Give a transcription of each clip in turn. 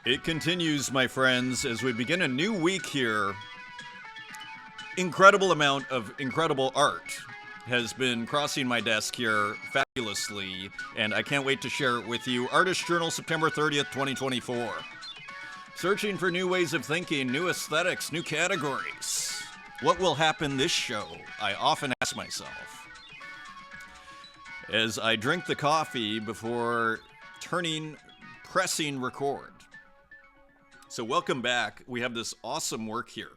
It continues, my friends, as we begin a new week here. Incredible amount of incredible art has been crossing my desk here fabulously, and I can't wait to share it with you. Artist Journal, September 30th, 2024. Searching for new ways of thinking, new aesthetics, new categories. What will happen this show? I often ask myself. As I drink the coffee before pressing record. So welcome back. We have this awesome work here.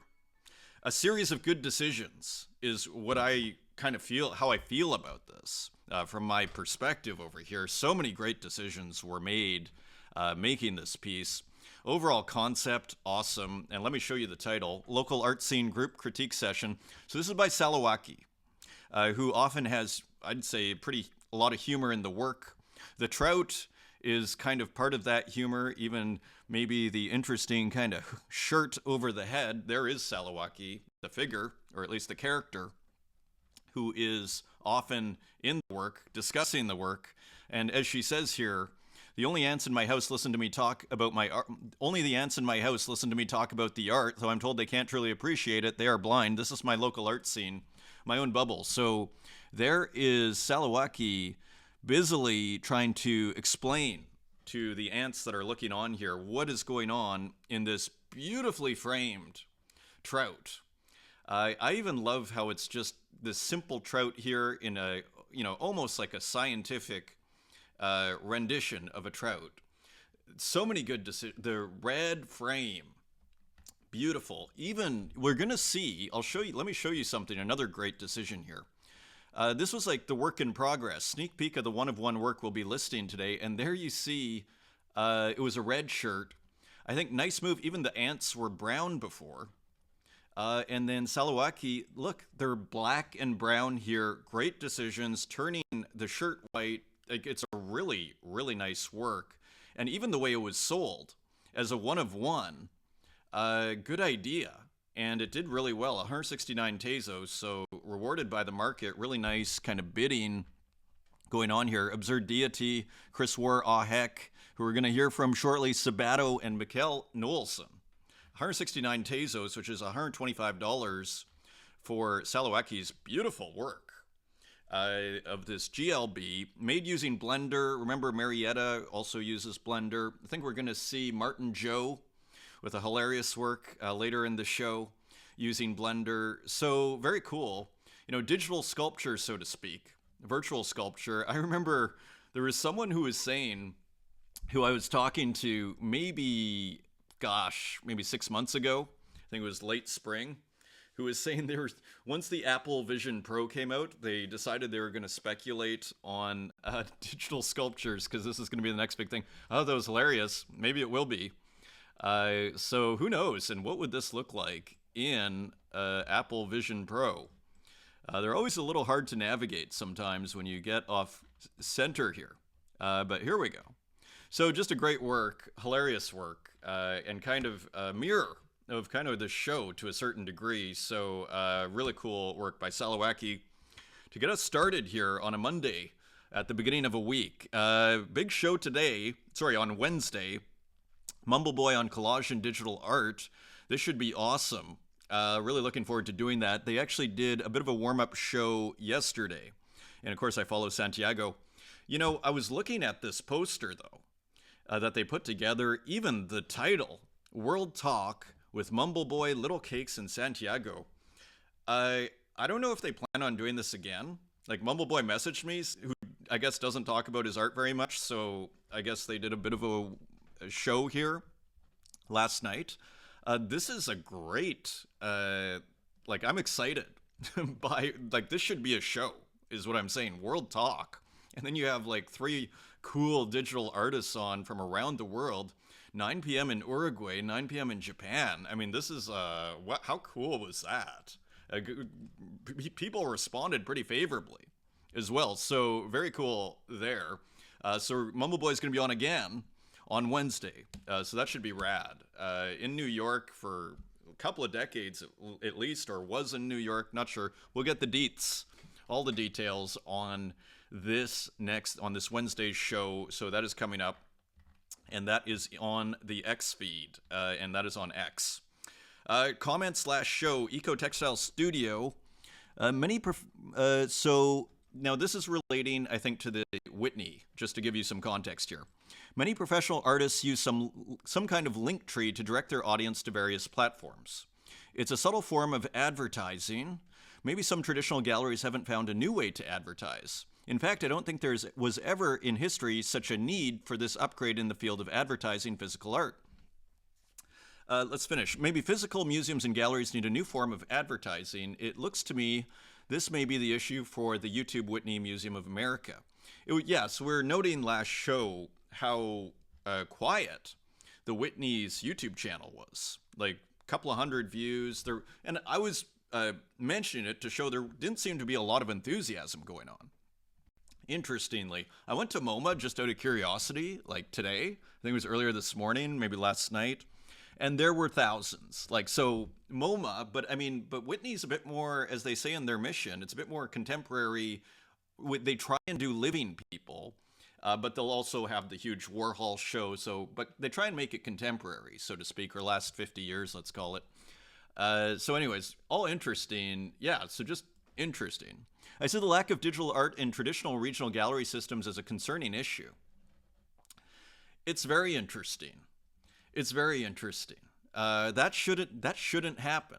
A series of good decisions is what I kind of feel, how I feel about this. From my perspective over here, so many great decisions were made making this piece. Overall concept, awesome. And let me show you the title, Local Art Scene Group Critique Session. So this is by Salawaki, who often has, I'd say, a lot of humor in the work. The trout is kind of part of that humor, even maybe the interesting kind of shirt over the head. There is Salawaki, the figure, or at least the character, who is often in the work, discussing the work. And as she says here, the only ants in my house listen to me talk about my art. Only the ants in my house listen to me talk about the art, though I'm told they can't truly appreciate it. They are blind. This is my local art scene, my own bubble. So there is Salawaki busily trying to explain to the ants that are looking on here what is going on in this beautifully framed trout. I even love how it's just this simple trout here in a, almost like a scientific rendition of a trout. So many good decisions. The red frame, beautiful. Even we're gonna see. Let me show you something. Another great decision here. This was like the work in progress. Sneak peek of the one-of-one work we'll be listing today. And there you see, it was a red shirt. I think nice move. Even the ants were brown before. And then Salawaki, look, they're black and brown here. Great decisions. Turning the shirt white. It's a really, really nice work. And even the way it was sold as a one-of-one, good idea. And it did really well, 169 Tezos, so rewarded by the market. Really nice kind of bidding going on here. Absurd Deity, Chris War, Aw Heck, who we're going to hear from shortly, Sabato and Mikkel Noelson. 169 Tezos, which is $125 for Salawaki's beautiful work of this GLB, made using Blender. Remember, Marietta also uses Blender. I think we're going to see Martin Joe with a hilarious work later in the show using Blender. So very cool. Digital sculpture, so to speak, virtual sculpture. I remember there was someone who was saying, who I was talking to maybe 6 months ago, I think it was late spring, who was saying once the Apple Vision Pro came out, they decided they were going to speculate on digital sculptures because this is going to be the next big thing. Oh, that was hilarious. Maybe it will be. So who knows? And what would this look like in Apple Vision Pro? They're always a little hard to navigate sometimes when you get off center here. But here we go. So just a great work, hilarious work, and kind of a mirror of kind of the show to a certain degree. So really cool work by Salawaki to get us started here on a Monday at the beginning of a week. Big show on Wednesday. Mumbleboy on collage and digital art. This should be awesome. Really looking forward to doing that. They actually did a bit of a warm-up show yesterday. And of course, I follow Santiago. I was looking at this poster, though, that they put together. Even the title, World Talk with Mumbleboy, Little Cakes, and Santiago. I don't know if they plan on doing this again. Like, Mumbleboy messaged me, who I guess doesn't talk about his art very much, so I guess they did a bit of a show here last night. This is a great, I'm excited by, this should be a show, is what I'm saying. World Talk. And then you have 3 cool digital artists on from around the world. 9 p.m. in Uruguay, 9 p.m. in Japan. I mean, this is, how cool was that? People responded pretty favorably as well. So very cool there. So Mumbleboy is going to be on again on Wednesday. So that should be rad. In New York for a couple of decades at least, or was in New York, not sure. We'll get the deets, all the details on this Wednesday's show. So that is coming up. and that is on the X feed, and that is on X. Comment/show Eco Textile Studio. So now this is relating, I think, to the Whitney, just to give you some context here. Many professional artists use some kind of link tree to direct their audience to various platforms. It's a subtle form of advertising. Maybe some traditional galleries haven't found a new way to advertise. In fact, I don't think there was ever in history such a need for this upgrade in the field of advertising physical art. Let's finish. Maybe physical museums and galleries need a new form of advertising. It looks to me this may be the issue for the YouTube Whitney Museum of America. Yes, we're noting last show how quiet the Whitney's YouTube channel was. Like a couple of hundred views. And I was mentioning it to show there didn't seem to be a lot of enthusiasm going on. Interestingly, I went to MoMA just out of curiosity, like today. I think it was earlier this morning, maybe last night. And there were thousands. Like, so MoMA, but Whitney's a bit more, as they say in their mission, it's a bit more contemporary. They try and do living people, but they'll also have the huge Warhol show. But they try and make it contemporary, so to speak, or last 50 years, let's call it. So anyways, all interesting. Yeah, so just interesting. I see the lack of digital art in traditional regional gallery systems as a concerning issue. It's very interesting. It's very interesting. That shouldn't happen.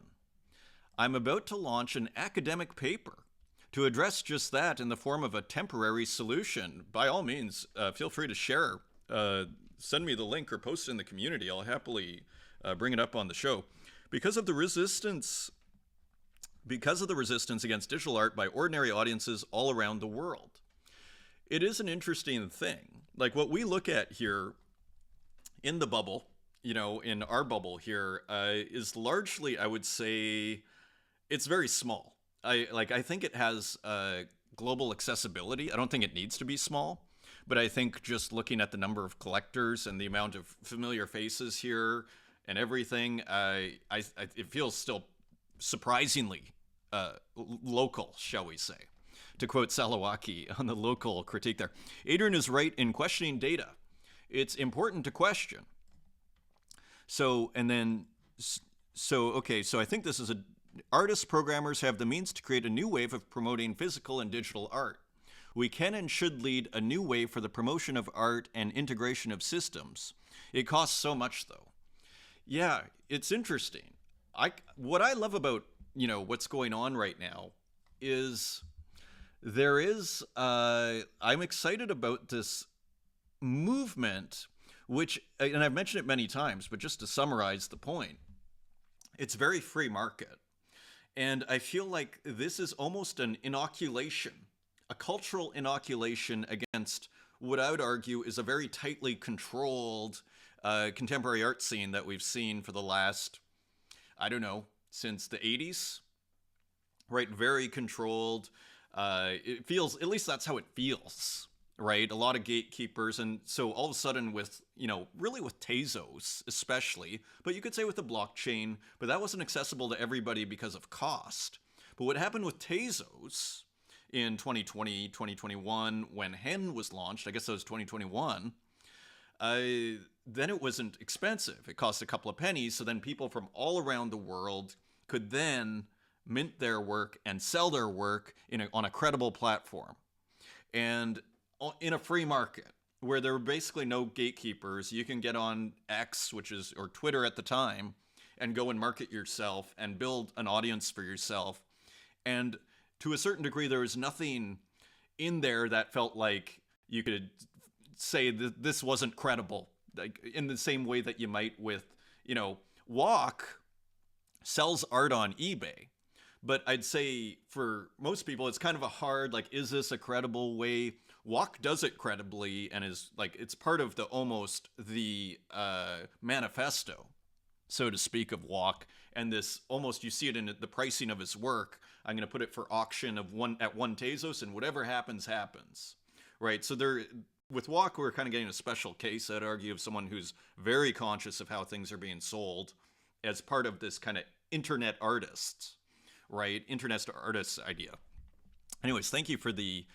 I'm about to launch an academic paper to address just that in the form of a temporary solution. By all means, feel free to share. Send me the link or post it in the community. I'll happily bring it up on the show. Because of the resistance against digital art by ordinary audiences all around the world. It is an interesting thing. Like what we look at here in the bubble, in our bubble here, is largely, I would say, it's very small. I think it has global accessibility. I don't think it needs to be small, but I think just looking at the number of collectors and the amount of familiar faces here and everything, it feels still surprisingly local, shall we say, to quote Salawaki on the local critique there. Adrian is right in questioning data. It's important to question. So I think this is artists, programmers have the means to create a new wave of promoting physical and digital art. We can and should lead a new wave for the promotion of art and integration of systems. It costs so much, though. Yeah, it's interesting. What I love about what's going on right now is I'm excited about this movement, which, and I've mentioned it many times, but just to summarize the point, it's very free market. And I feel like this is almost an inoculation, a cultural inoculation against what I would argue is a very tightly controlled contemporary art scene that we've seen for the last, I don't know, since the 80s, right? Very controlled. It feels, at least that's how it feels, right? A lot of gatekeepers. And so all of a sudden with, really with Tezos especially, but you could say with the blockchain, but that wasn't accessible to everybody because of cost. But what happened with Tezos in 2020, 2021, when Hen was launched, I guess that was 2021, then it wasn't expensive. It cost a couple of pennies. So then people from all around the world could then mint their work and sell their work on a credible platform. And in a free market where there were basically no gatekeepers, you can get on X, or Twitter at the time, and go and market yourself and build an audience for yourself. And to a certain degree, there was nothing in there that felt like you could say that this wasn't credible, like in the same way that you might with, Walk sells art on eBay. But I'd say for most people, it's kind of a hard, is this a credible way? Walk does it credibly and is it's part of the manifesto, so to speak, of Walk. And this almost, you see it in the pricing of his work. I'm going to put it for auction at one Tezos, and whatever happens, happens. Right. So with Walk, we're kind of getting a special case, I'd argue, of someone who's very conscious of how things are being sold as part of this kind of internet artists, right? Internet artists idea. Anyways, thank you for the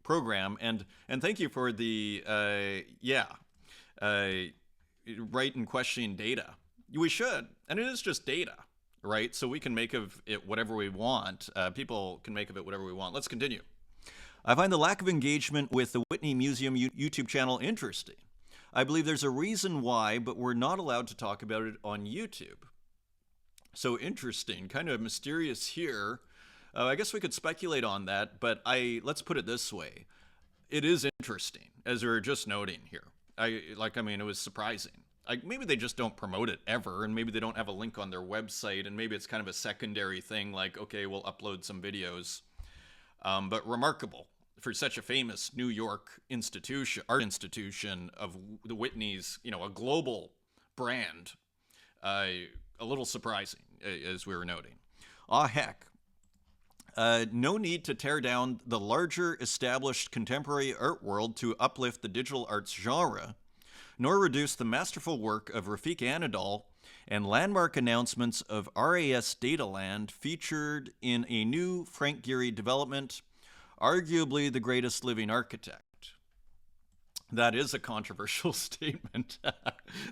program, and thank you for the uh, right in questioning data. We should, and it is just data, right? So we can make of it whatever we want. People can make of it whatever we want. Let's continue. I find the lack of engagement with the Whitney Museum YouTube channel interesting. I believe there's a reason why, but we're not allowed to talk about it on YouTube. So interesting, kind of mysterious here. I guess we could speculate on that, but let's put it this way. It is interesting, as we were just noting here. It was surprising. Maybe they just don't promote it ever, and maybe they don't have a link on their website, and maybe it's kind of a secondary thing, like, okay, we'll upload some videos. But remarkable for such a famous New York art institution of the Whitneys, a global brand. A little surprising, as we were noting. Heck. No need to tear down the larger established contemporary art world to uplift the digital arts genre, nor reduce the masterful work of Rafik Anadol and landmark announcements of RAS Dataland featured in a new Frank Gehry development, arguably the greatest living architect. That is a controversial statement.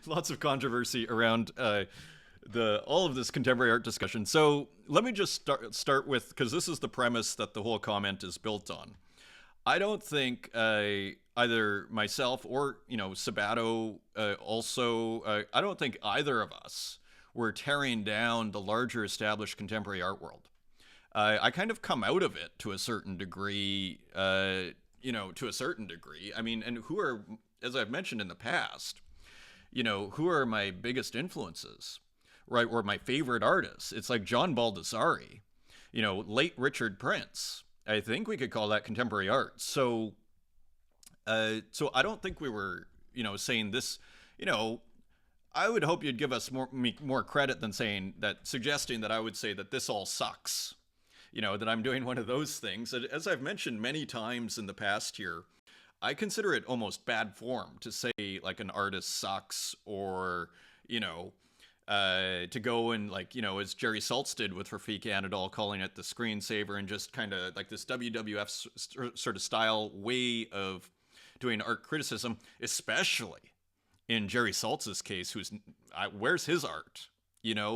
Lots of controversy around all of this contemporary art discussion. So let me just start with, because this is the premise that the whole comment is built on. I don't think either myself or Sabato also. I don't think either of us were tearing down the larger established contemporary art world. I kind of come out of it to a certain degree. To a certain degree. I mean, and who are, as I've mentioned in the past, who are my biggest influences, right? Or my favorite artists? It's like John Baldessari, late Richard Prince. I think we could call that contemporary art. So I don't think we were, saying this, I would hope you'd give us more credit than suggesting that I would say that this all sucks. That I'm doing one of those things. As I've mentioned many times in the past here, I consider it almost bad form to say like an artist sucks, or, to go and as Jerry Saltz did with Rafik Anadol, calling it the screensaver, and just kind of like this WWF sort of style way of doing art criticism, especially in Jerry Saltz's case, where's his art?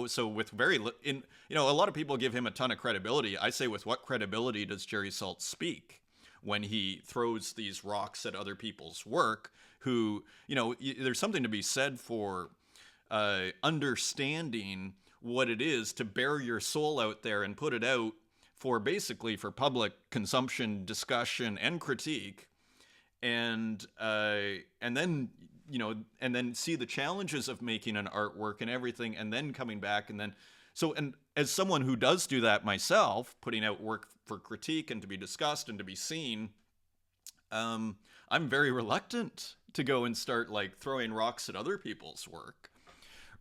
So with a lot of people give him a ton of credibility. I say, with what credibility does Jerry Saltz speak when he throws these rocks at other people's work? There's something to be said for understanding what it is to bare your soul out there and put it out for public consumption, discussion, and critique, and then and then see the challenges of making an artwork and everything, and then coming back, and as someone who does do that myself, putting out work for critique and to be discussed and to be seen, I'm very reluctant to go and start throwing rocks at other people's work,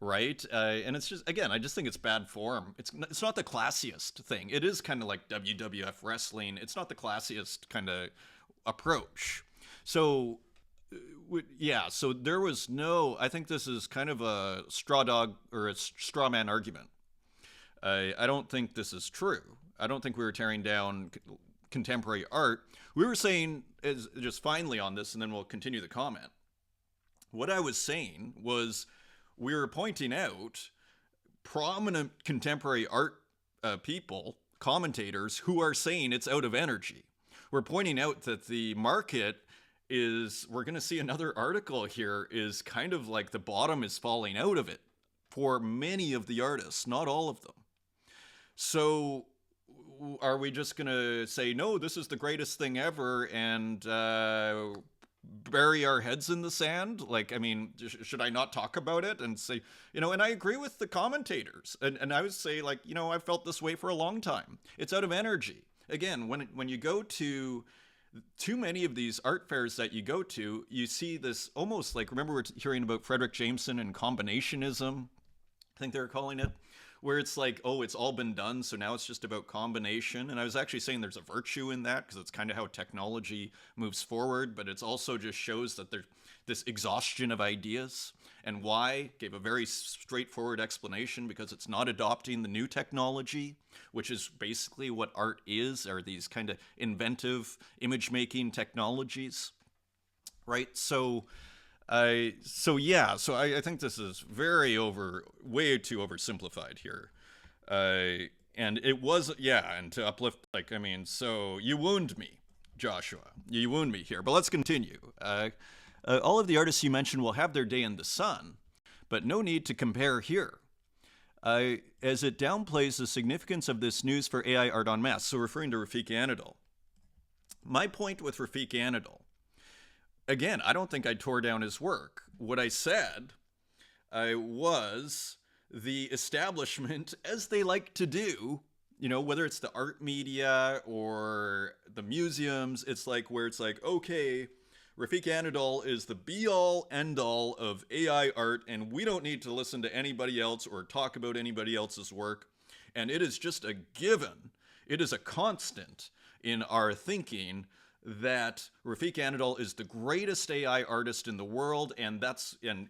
right? And it's just, again, I just think it's bad form. It's not the classiest thing. It is kind of like WWF wrestling. It's not the classiest kind of approach. So so there was I think this is kind of a straw dog or a straw man argument. I don't think this is true. I don't think we were tearing down contemporary art. We were saying, just finally on this, and then we'll continue the comment. What I was saying was, we were pointing out prominent contemporary art people, commentators, who are saying it's out of energy. We're pointing out that the market we're going to see another article here, is kind of like the bottom is falling out of it for many of the artists, not all of them. So are we just going to say, no, this is the greatest thing ever, and bury our heads in the sand? Should I not talk about it and say, and I agree with the commentators, and I would say, I've felt this way for a long time. It's out of energy. Again, when you go to too many of these art fairs that you go to, you see this almost remember we're hearing about Frederick Jameson and combinationism, I think they're calling it, where it's it's all been done, so now it's just about combination. And I was actually saying there's a virtue in that, because it's kind of how technology moves forward, but it's also just shows that there's this exhaustion of ideas. And why? Gave a very straightforward explanation, because it's not adopting the new technology, which is basically what art is, are these kind of inventive image-making technologies, right? So I think this is way too oversimplified here. And it was, yeah, and to uplift, like, I mean, so you wound me, Joshua. You wound me here, but let's continue. All of the artists you mentioned will have their day in the sun, but no need to compare here. As it downplays the significance of this news for AI art en masse, so referring to Rafik Anadol. My point with Rafik Anadol, again, I don't think I tore down his work. What I said was the establishment, as they like to do, you know, whether it's the art media or the museums, it's like where it's like, okay, Rafik Anadol is the be-all, end-all of AI art, and we don't need to listen to anybody else or talk about anybody else's work. And it is just a given. It is a constant in our thinking that Rafik Anadol is the greatest AI artist in the world, and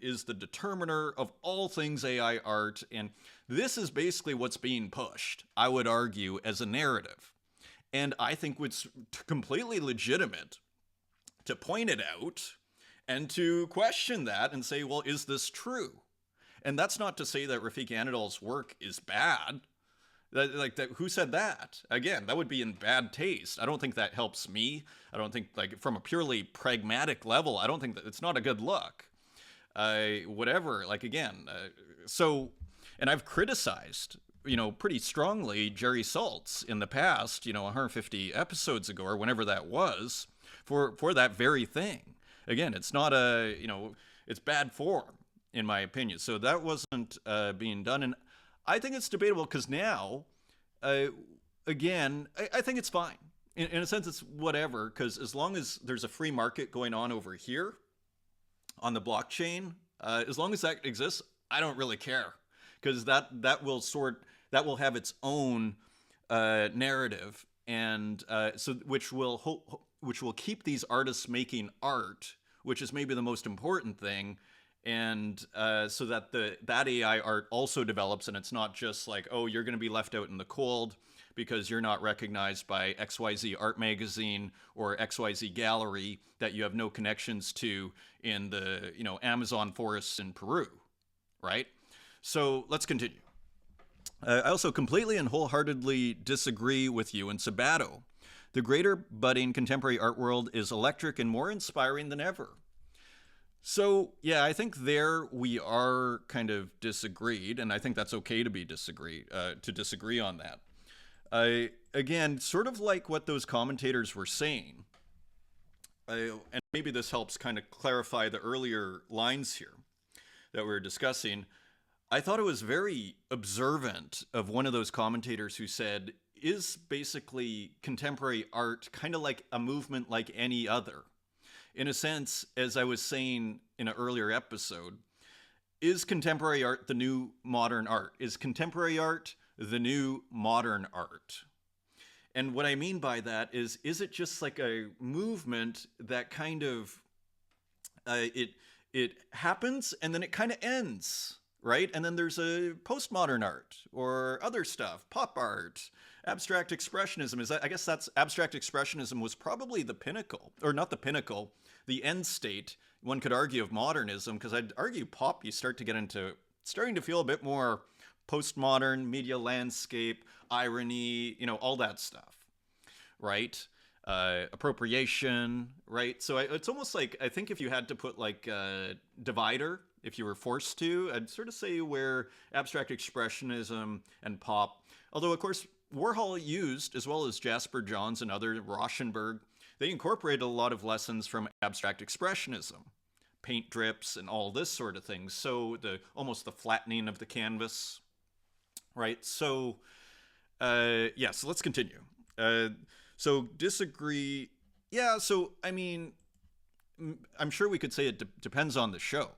is the determiner of all things AI art. And this is basically what's being pushed, I would argue, as a narrative. And I think it's completely legitimate to point it out and to question that and say, well, is this true? And that's not to say that Rafik Anadol's work is bad. Who said that? Again, that would be in bad taste. I don't think that helps me. I don't think, like, from a purely pragmatic level, I don't think that it's not a good look. Whatever, like, again, and I've criticized, you know, pretty strongly Jerry Saltz in the past, you know, 150 episodes ago or whenever that was, for that very thing. Again, it's not it's bad form, in my opinion. So that wasn't being done. And I think it's debatable because now, again, I think it's fine. In a sense, it's whatever, because as long as there's a free market going on over here on the blockchain, as long as that exists, I don't really care, because that will have its own narrative, and which will keep these artists making art, which is maybe the most important thing. And so that that AI art also develops, and it's not just like, oh, you're going to be left out in the cold because you're not recognized by XYZ art magazine or XYZ gallery that you have no connections to in the, you know, Amazon forests in Peru, right? So let's continue. I also completely and wholeheartedly disagree with you and Sabato. The greater budding contemporary art world is electric and more inspiring than ever. So, yeah, I think there we are kind of disagreed, and I think that's okay to disagree on that. Again, sort of like what those commentators were saying, and maybe this helps kind of clarify the earlier lines here that we were discussing. I thought it was very observant of one of those commentators who said, is basically contemporary art kind of like a movement like any other? In a sense, as I was saying in an earlier episode, is contemporary art the new modern art? Is contemporary art the new modern art? And what I mean by that is it just like a movement that kind of, it happens and then it kind of ends, right? And then there's a postmodern art or other stuff, pop art, abstract expressionism. I guess that's abstract expressionism was probably the pinnacle, or not the pinnacle, the end state, one could argue, of modernism, because I'd argue pop, you start to get into starting to feel a bit more postmodern, media landscape, irony, you know, all that stuff, right? Appropriation, right? So it's almost like, I think if you had to put like a divider, if you were forced to, I'd sort of say where abstract expressionism and pop, although of course Warhol used, as well as Jasper Johns and other, Rauschenberg, they incorporated a lot of lessons from abstract expressionism, paint drips and all this sort of thing. So almost the flattening of the canvas, right? So, so let's continue. So disagree. Yeah, so, I mean, I'm sure we could say it depends on the show.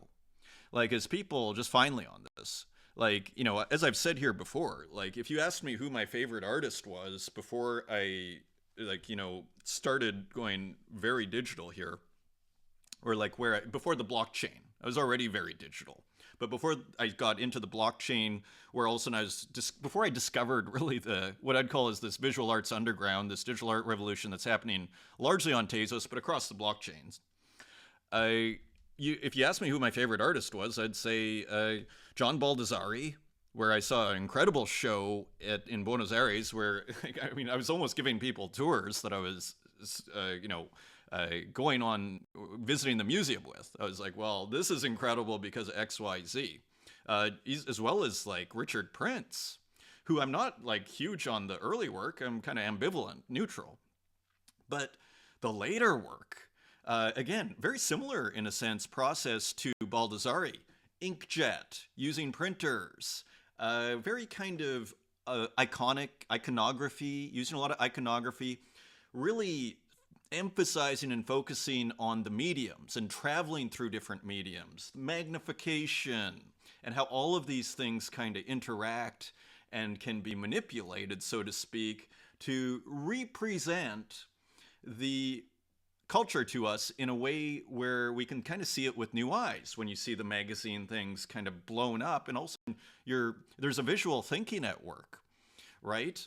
Like, as people, just finally on this, like, you know, as I've said here before, like, if you asked me who my favorite artist was before I, like, you know, started going very digital here, or like before the blockchain, I was already very digital. But before I got into the blockchain, where all of a sudden before I discovered really what I'd call is this visual arts underground, this digital art revolution that's happening largely on Tezos, but across the blockchains, if you ask me who my favorite artist was, I'd say John Baldessari, where I saw an incredible show in Buenos Aires, where I mean, I was almost giving people tours that I was, going on visiting the museum with. I was like, well, this is incredible because of X, Y, Z, as well as like Richard Prince, who I'm not like huge on the early work. I'm kind of ambivalent, neutral, but the later work, again, very similar in a sense process to Baldessari. Inkjet, using printers, very kind of iconography, using a lot of iconography, really emphasizing and focusing on the mediums and traveling through different mediums, magnification, and how all of these things kind of interact and can be manipulated, so to speak, to represent the culture to us in a way where we can kind of see it with new eyes when you see the magazine things kind of blown up, and also there's a visual thinking at work, right?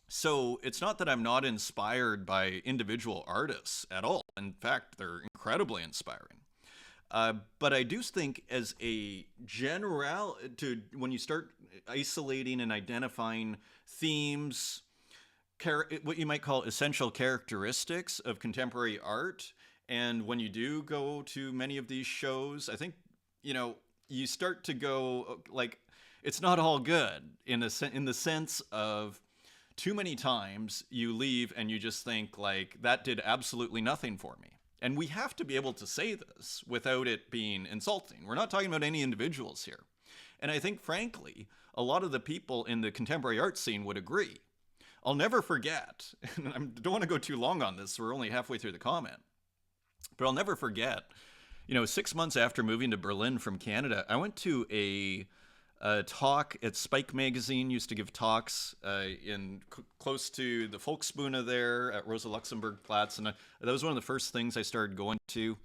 So it's not that I'm not inspired by individual artists at all. In fact, they're incredibly inspiring. But I do think as a when you start isolating and identifying themes, what you might call essential characteristics of contemporary art, and when you do go to many of these shows, I think, you start to go like, it's not all good in the sense of too many times you leave and you just think like, that did absolutely nothing for me. And we have to be able to say this without it being insulting. We're not talking about any individuals here. And I think, frankly, a lot of the people in the contemporary art scene would agree. I'll never forget, and I don't want to go too long on this, we're only halfway through the comment, but I'll never forget, 6 months after moving to Berlin from Canada, I went to a talk at Spike Magazine, used to give talks close to the Volksbühne there at Rosa Luxemburg Platz, and that was one of the first things I started going to.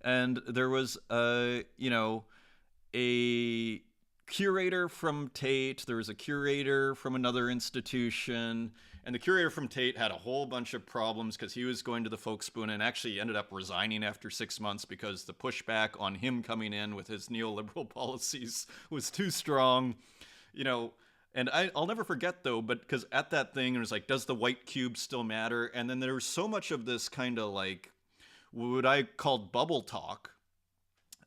And there was, a curator from Tate, there was a curator from another institution, and the curator from Tate had a whole bunch of problems because he was going to the Volksbühne and actually ended up resigning after 6 months because the pushback on him coming in with his neoliberal policies was too strong, and I'll never forget though, but because at that thing it was like, does the white cube still matter? And then there was so much of this kind of like what I called bubble talk,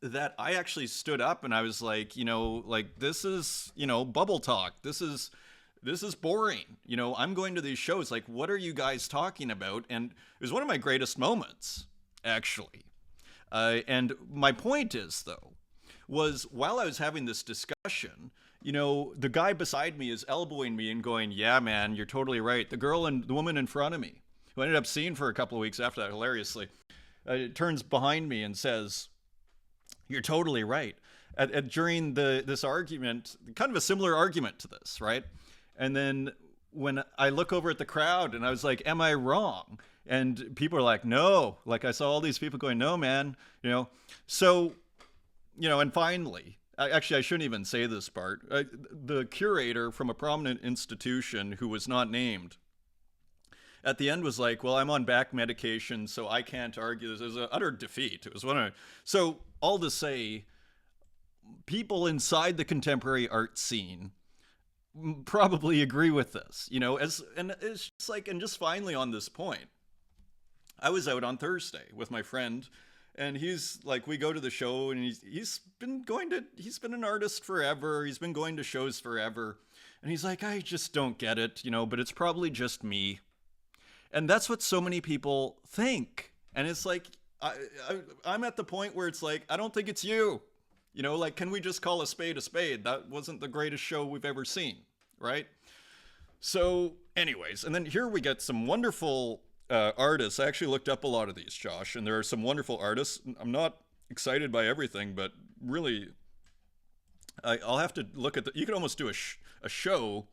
that I actually stood up and I was like, this is, bubble talk. This is boring. I'm going to these shows. Like, what are you guys talking about? And it was one of my greatest moments, actually. And my point is, though, was while I was having this discussion, the guy beside me is elbowing me and going, yeah, man, you're totally right. The woman in front of me, who I ended up seeing for a couple of weeks after that, hilariously, turns behind me and says, you're totally right. During this argument, kind of a similar argument to this, right? And then when I look over at the crowd and I was like, am I wrong? And people are like, no. Like, I saw all these people going, no, man. So, and finally, I shouldn't even say this part. The curator from a prominent institution who was not named at the end was like, well, I'm on back medication, so I can't argue this. It was an utter defeat. It was so all to say, people inside the contemporary art scene probably agree with this, and it's just like, and just finally on this point, I was out on Thursday with my friend, and he's like, we go to the show, and he's been an artist forever. He's been going to shows forever. And he's like, I just don't get it, but it's probably just me. And that's what so many people think. And it's like, I'm at the point where it's like, I don't think it's you. Like, can we just call a spade a spade? That wasn't the greatest show we've ever seen, right? So anyways, and then here we get some wonderful artists. I actually looked up a lot of these, Josh, and there are some wonderful artists. I'm not excited by everything, but really, I'll have to look at you could almost do a show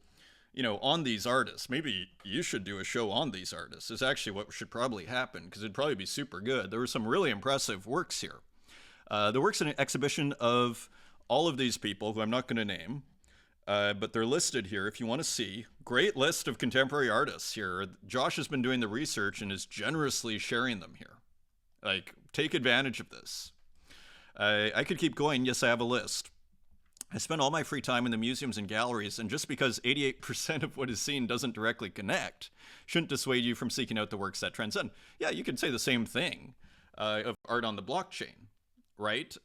on these artists. Maybe you should do a show on these artists. Is actually what should probably happen, because it'd probably be super good. There were some really impressive works here. The work's in an exhibition of all of these people who I'm not going to name, but they're listed here if you want to see. Great list of contemporary artists here. Josh has been doing the research and is generously sharing them here. Like, take advantage of this. I could keep going. Yes, I have a list. I spend all my free time in the museums and galleries, and just because 88% of what is seen doesn't directly connect, shouldn't dissuade you from seeking out the works that transcend. Yeah, you could say the same thing of art on the blockchain, right?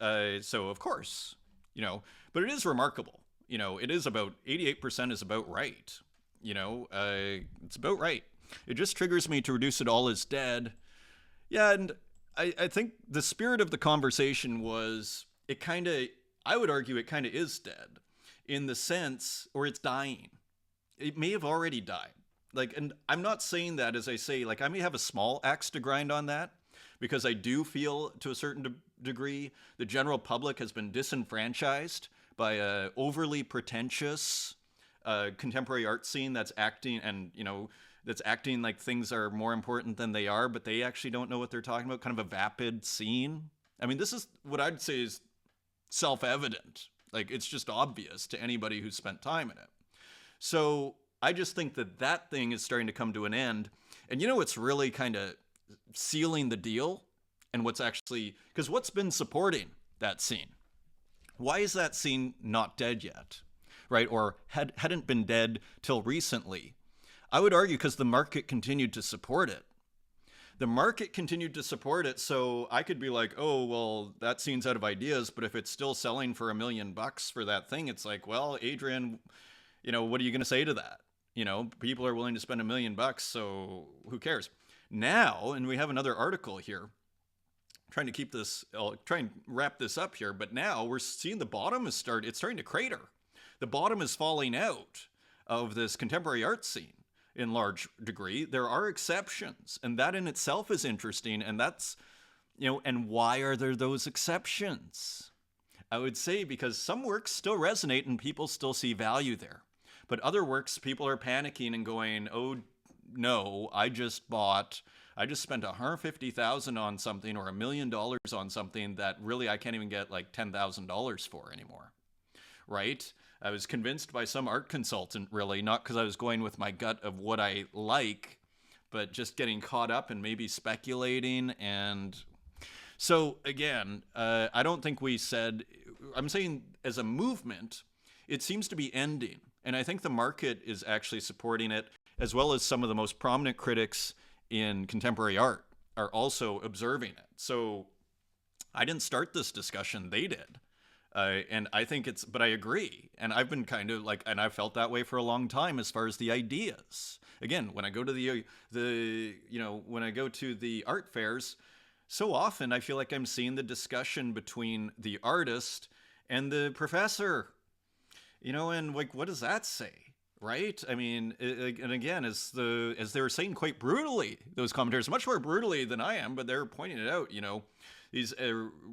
So, of course, but it is remarkable. It is about 88% is about right. It's about right. It just triggers me to reduce it all as dead. Yeah, and I think the spirit of the conversation was I would argue it kind of is dead in the sense, or it's dying. It may have already died. And I'm not saying that as I say, I may have a small axe to grind on that because I do feel to a certain degree the general public has been disenfranchised by a overly pretentious contemporary art scene that's acting that's acting like things are more important than they are, but they actually don't know what they're talking about. Kind of a vapid scene. I mean, this is what I'd say is self-evident. It's just obvious to anybody who's spent time in it. So I just think that thing is starting to come to an end. And what's really kind of sealing the deal, and because what's been supporting that scene? Why is that scene not dead yet, right? Or hadn't been dead till recently? I would argue because the market continued to support it. The market continued to support it, so I could be like, oh, well, that scene's out of ideas, but if it's still selling for $1 million for that thing, it's like, well, Adrian, what are you going to say to that? People are willing to spend $1 million, so who cares? Now, and we have another article here, I'll try and wrap this up here, but now we're seeing the bottom it's starting to crater. The bottom is falling out of this contemporary art scene. In large degree, there are exceptions, and that in itself is interesting. And that's, and why are there those exceptions? I would say because some works still resonate and people still see value there, but other works, people are panicking and going, oh no, I just spent $150,000 on something or $1 million on something that really I can't even get $10,000 for anymore, right? I was convinced by some art consultant, really, not because I was going with my gut of what I like, but just getting caught up and maybe speculating. And so, again, I don't think I'm saying as a movement, it seems to be ending. And I think the market is actually supporting it, as well as some of the most prominent critics in contemporary art are also observing it. So I didn't start this discussion, they did. And I think but I agree. And I've been and I've felt that way for a long time as far as the ideas. Again, when I go to when I go to the art fairs, so often I feel like I'm seeing the discussion between the artist and the professor, and what does that say? Right? I mean, and again, as they were saying quite brutally, those commentators, much more brutally than I am, but they're pointing it out, these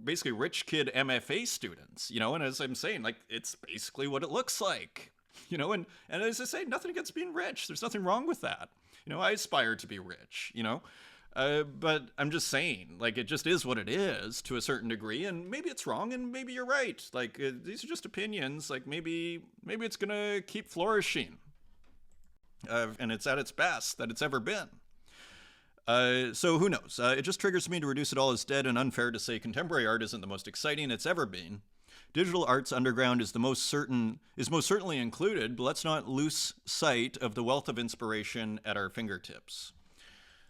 basically rich kid MFA students, and as I'm saying, it's basically what it looks like, and as I say, nothing against being rich. There's nothing wrong with that. I aspire to be rich, but I'm just saying, it just is what it is to a certain degree, and maybe it's wrong, and maybe you're right. These are just opinions. Maybe it's going to keep flourishing, and it's at its best that it's ever been. So who knows? It just triggers me to reduce it all as dead and unfair to say contemporary art isn't the most exciting it's ever been. Digital art's underground is most certainly included, but let's not lose sight of the wealth of inspiration at our fingertips.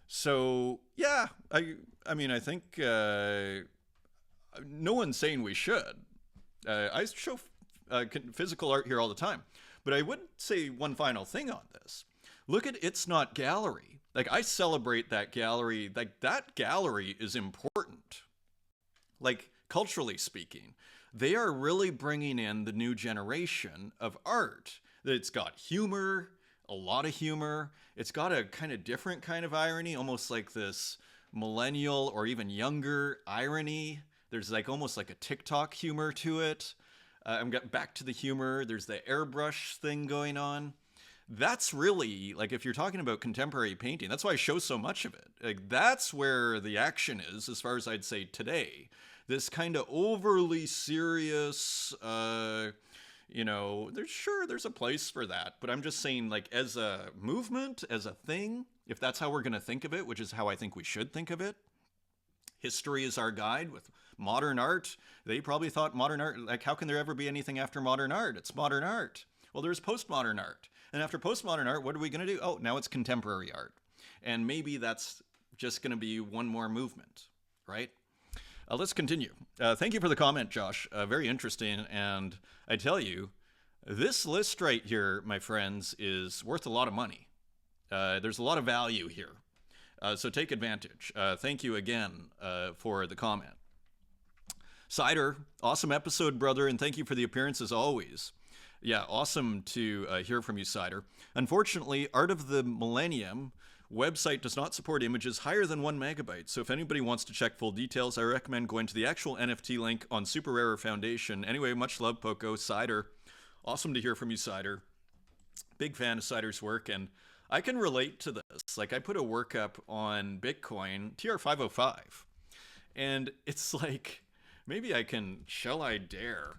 So yeah, I mean, I think no one's saying we should. I show physical art here all the time, but I would say one final thing on this. Look at It's Not Gallery. I celebrate that gallery. That gallery is important. Culturally speaking, they are really bringing in the new generation of art. It's got humor, a lot of humor. It's got a kind of different kind of irony, almost like this millennial or even younger irony. There's almost like a TikTok humor to it. I'm getting back to the humor. There's the airbrush thing going on. That's really, if you're talking about contemporary painting, that's why I show so much of it. That's where the action is, as far as I'd say today. This kind of overly serious, there's a place for that. But I'm just saying, as a movement, as a thing, if that's how we're going to think of it, which is how I think we should think of it, history is our guide with Modern art, they probably thought modern art, like, how can there ever be anything after modern art? It's modern art. Well, there's postmodern art. And after postmodern art, what are we going to do? Oh, now it's contemporary art. And maybe that's just going to be one more movement, right? Let's continue. Thank you for the comment, Josh. Very interesting. And I tell you, this list right here, my friends, is worth a lot of money. There's a lot of value here. So take advantage. Thank you again for the comment. Cider, awesome episode, brother, and thank you for the appearance as always. Yeah, awesome to hear from you, Cider. Unfortunately, Art of the Millennium website does not support images higher than 1 megabyte, so if anybody wants to check full details, I recommend going to the actual NFT link on Super Rare Foundation. Anyway, much love, Poco. Cider, awesome to hear from you, Cider. Big fan of Cider's work, and I can relate to this. Like, I put a work up on Bitcoin, TR505, and it's like, maybe I can, shall I dare?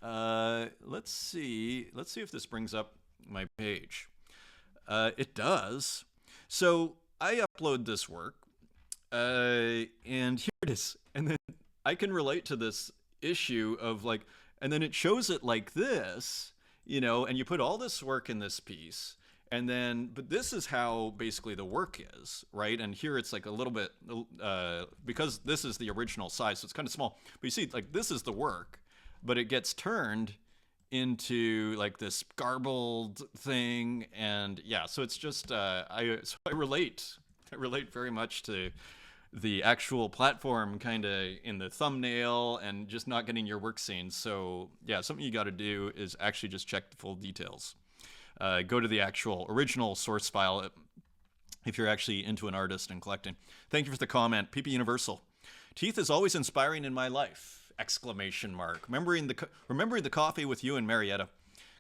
Let's see if this brings up my page. It does. So I upload this work, and here it is. And then I can relate to this issue of like, and then it shows it like this, you know, and you put all this work in this piece, and then, but this is how basically the work is, right? And here it's like a little bit, because this is the original size, so it's kind of small. But you see, like, this is the work, but it gets turned into like this garbled thing, and yeah, so it's just I relate very much to the actual platform kind of in the thumbnail and just not getting your work seen. So yeah, something you got to do is actually just check the full details. Go to the actual original source file if you're actually into an artist and collecting. Thank you for the comment. PP Universal. Teeth is always inspiring in my life! Exclamation mark. Remembering the coffee with you and Marietta.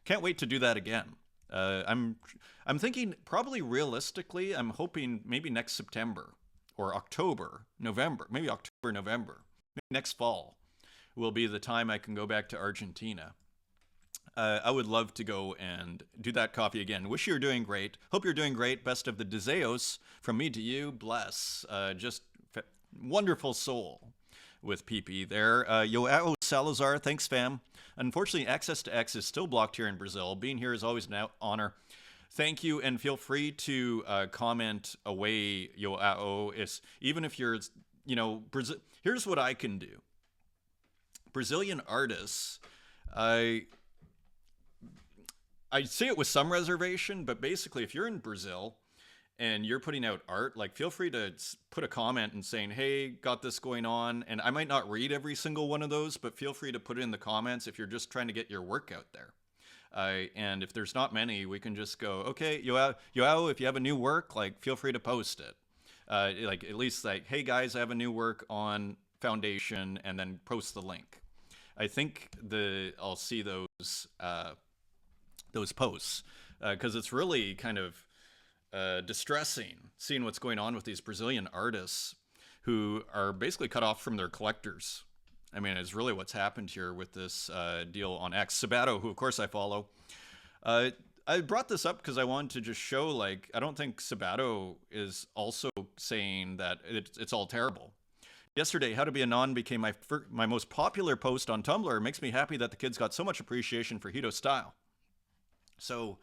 Can't wait to do that again. I'm thinking probably realistically, I'm hoping maybe next September or October, November, maybe October, November, maybe next fall will be the time I can go back to Argentina. I would love to go and do that coffee again. Wish you were doing great. Hope you're doing great. Best of the Tezos from me to you. Bless. Just wonderful soul with PP there. Yoao Salazar, thanks, fam. Unfortunately, access to X is still blocked here in Brazil. Being here is always an honor. Thank you, and feel free to comment away, Yoao. Even if you're, you know, here's what I can do. Brazilian artists, I say it with some reservation, but basically, if you're in Brazil and you're putting out art, like, feel free to put a comment and saying, hey, got this going on. And I might not read every single one of those, but feel free to put it in the comments if you're just trying to get your work out there. And if there's not many, we can just go, okay, Yoao, if you have a new work, like, feel free to post it. Like, at least like, hey guys, I have a new work on Foundation, and then post the link. I think I'll see those posts, because it's really kind of distressing seeing what's going on with these Brazilian artists who are basically cut off from their collectors. I mean, it's really what's happened here with this deal on X. Sabato, who of course I follow. I brought this up because I wanted to just show, like, I don't think Sabato is also saying that it's all terrible. Yesterday, How to Be a Non became my most popular post on Tumblr. It makes me happy that the kids got so much appreciation for Hito style. So,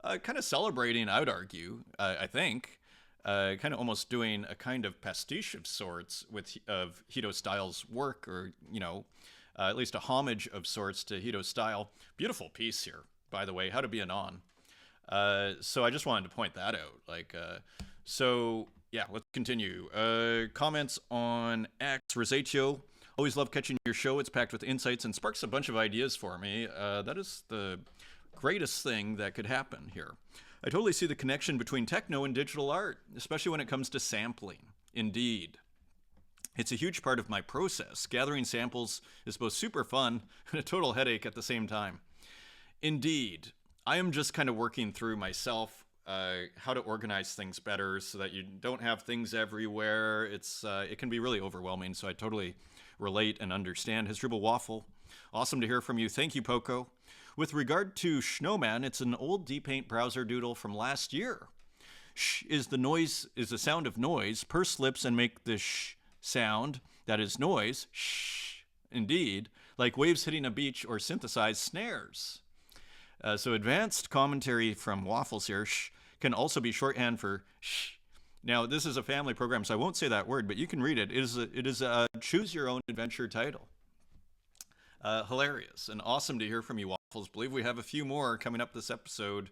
kind of celebrating, I would argue, I think, kind of almost doing a kind of pastiche of sorts of Hito style's work, or, you know, at least a homage of sorts to Hito style. Beautiful piece here, by the way, How to Be a Non. So I just wanted to point that out. Like, so yeah, let's continue. Comments on X. Rosetio. Always love catching your show. It's packed with insights and sparks a bunch of ideas for me. That is the greatest thing that could happen here. I totally see the connection between techno and digital art, especially when it comes to sampling. Indeed. It's a huge part of my process. Gathering samples is both super fun and a total headache at the same time. Indeed. I am just kind of working through myself how to organize things better so that you don't have things everywhere. It can be really overwhelming, so I totally relate and understand. Hasdrubal Waffle, awesome to hear from you. Thank you, Poco. With regard to Snowman, it's an old DPaint browser doodle from last year. Sh is the sound of noise. Purse lips and make the sh sound. That is noise. Shh. Indeed, like waves hitting a beach or synthesized snares. So advanced commentary from Waffles here can also be shorthand for shh. Now, this is a family program, so I won't say that word, but you can read it. It is a choose your own adventure title. Hilarious and awesome to hear from you, Waffles. Believe we have a few more coming up this episode.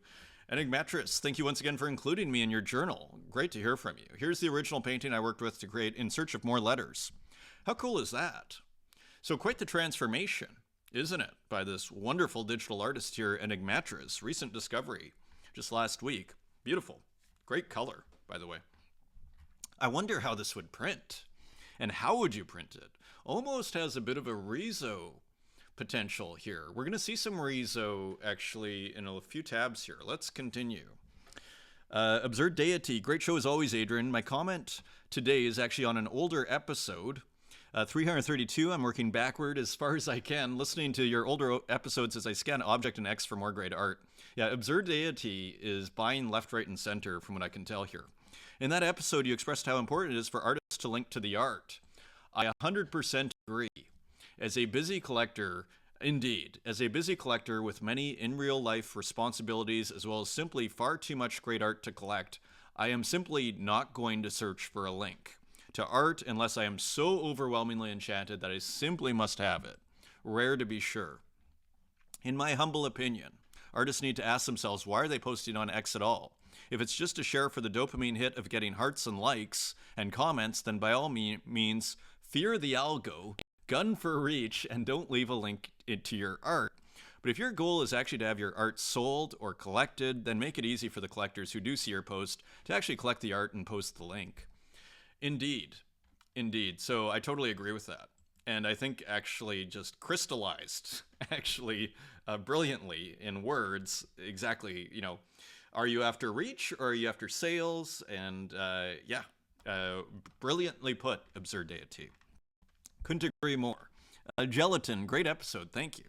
Enigmatress, thank you once again for including me in your journal. Great to hear from you. Here's the original painting I worked with to create In Search of More Letters. How cool is that? So quite the transformation, isn't it, by this wonderful digital artist here, Enigmatress. Recent discovery just last week. Beautiful. Great color, by the way. I wonder how this would print. And how would you print it? Almost has a bit of a Rezo potential here. We're going to see some Rezo actually in a few tabs here. Let's continue. Absurd Deity, great show as always, Adrian. My comment today is actually on an older episode, 332. I'm working backward as far as I can, listening to your older episodes as I scan Object and X for more great art. Yeah, Absurd Deity is buying left, right, and center from what I can tell here. In that episode, you expressed how important it is for artists to link to the art. I 100% agree. As a busy collector, indeed, as a busy collector with many in real life responsibilities as well as simply far too much great art to collect, I am simply not going to search for a link to art unless I am so overwhelmingly enchanted that I simply must have it. Rare to be sure. In my humble opinion, artists need to ask themselves, why are they posting on X at all? If it's just a share for the dopamine hit of getting hearts and likes and comments, then by all means, fear the algo, gun for reach, and don't leave a link to your art. But if your goal is actually to have your art sold or collected, then make it easy for the collectors who do see your post to actually collect the art and post the link. Indeed. Indeed. So I totally agree with that. And I think actually just crystallized actually brilliantly in words exactly, you know, are you after reach or are you after sales? And brilliantly put, Absurd Deity. Couldn't agree more. Gelatin, great episode, thank you.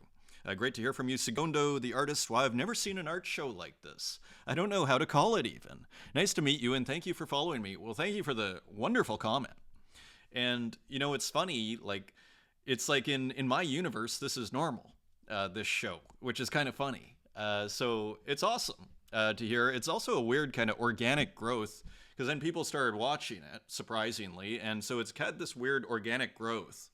Great to hear from you. Segundo, the artist. Well, I've never seen an art show like this. I don't know how to call it even. Nice to meet you, and thank you for following me. Well, thank you for the wonderful comment. And, you know, it's funny, like, it's like in my universe, this is normal, this show, which is kind of funny. So it's awesome to hear. It's also a weird kind of organic growth, because then people started watching it, surprisingly, and so it's had this weird organic growth.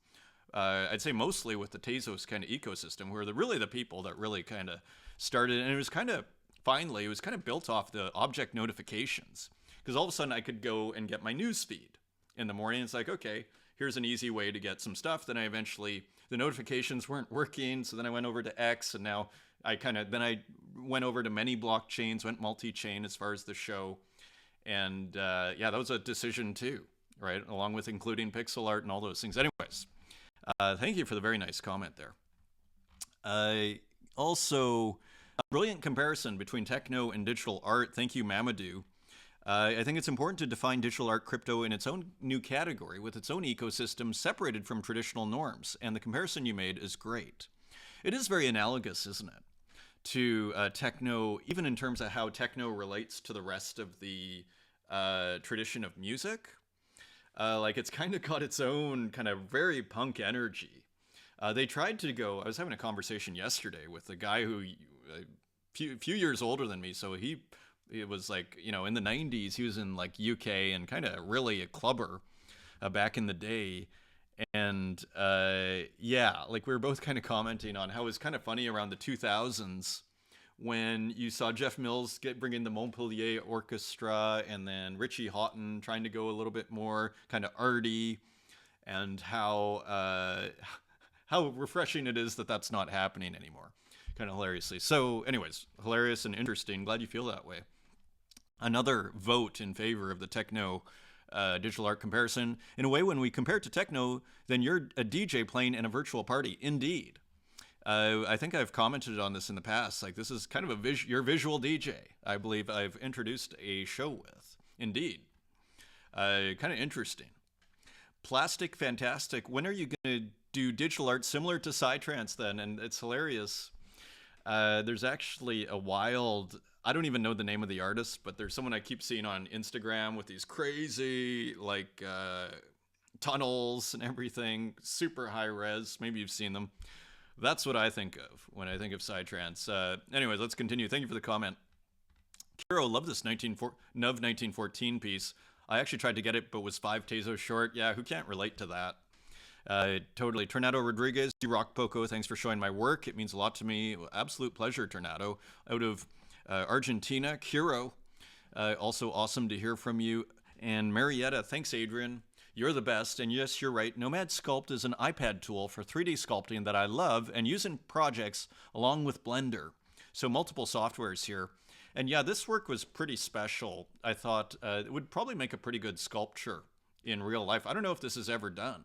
I'd say mostly with the Tezos kind of ecosystem, where really the people that really kind of started, and it was kind of, finally, it was kind of built off the object notifications, because all of a sudden I could go and get my news feed in the morning. It's like, okay, here's an easy way to get some stuff. Then I eventually, the notifications weren't working, so then I went over to X, and now I went over to many blockchains, went multi-chain as far as the show, and yeah, that was a decision too, right? Along with including pixel art and all those things. Anyways, thank you for the very nice comment there. Also, a brilliant comparison between techno and digital art. Thank you, Mamadou. I think it's important to define digital art crypto in its own new category with its own ecosystem separated from traditional norms, and the comparison you made is great. It is very analogous, isn't it, to techno, even in terms of how techno relates to the rest of the tradition of music. Like, it's kind of got its own kind of very punk energy. They tried to go, I was having a conversation yesterday with a guy who, a few years older than me, so it was like, you know, in the 90s, he was in like UK and kind of really a clubber back in the day. And yeah, like we were both kind of commenting on how it was kind of funny around the 2000s when you saw Jeff Mills bring in the Montpellier Orchestra, and then Richie Houghton trying to go a little bit more kind of arty, and how refreshing it is that that's not happening anymore, kind of hilariously. So anyways, hilarious and interesting. Glad you feel that way. Another vote in favor of the techno digital art comparison. In a way, when we compare it to techno, then you're a DJ playing in a virtual party. Indeed. I think I've commented on this in the past. Like, this is kind of your visual DJ, I believe I've introduced a show with. Indeed. Kind of interesting. Plastic Fantastic. When are you going to do digital art similar to Psytrance then? And it's hilarious. There's actually a wild, I don't even know the name of the artist, but there's someone I keep seeing on Instagram with these crazy, like, tunnels and everything, super high res. Maybe you've seen them. That's what I think of when I think of Psytrance. Anyways, let's continue. Thank you for the comment. Kiro, love this NUV 1914 piece. I actually tried to get it, but was 5 Tezos short. Yeah, who can't relate to that? Totally. Tornado Rodriguez, Rock Poco, thanks for showing my work. It means a lot to me. Absolute pleasure, Tornado. Out of Argentina, Kiro, also awesome to hear from you. And Marietta, thanks, Adrian. You're the best. And yes, you're right. Nomad Sculpt is an iPad tool for 3D sculpting that I love and use in projects along with Blender. So multiple softwares here. And yeah, this work was pretty special. I thought it would probably make a pretty good sculpture in real life. I don't know if this is ever done.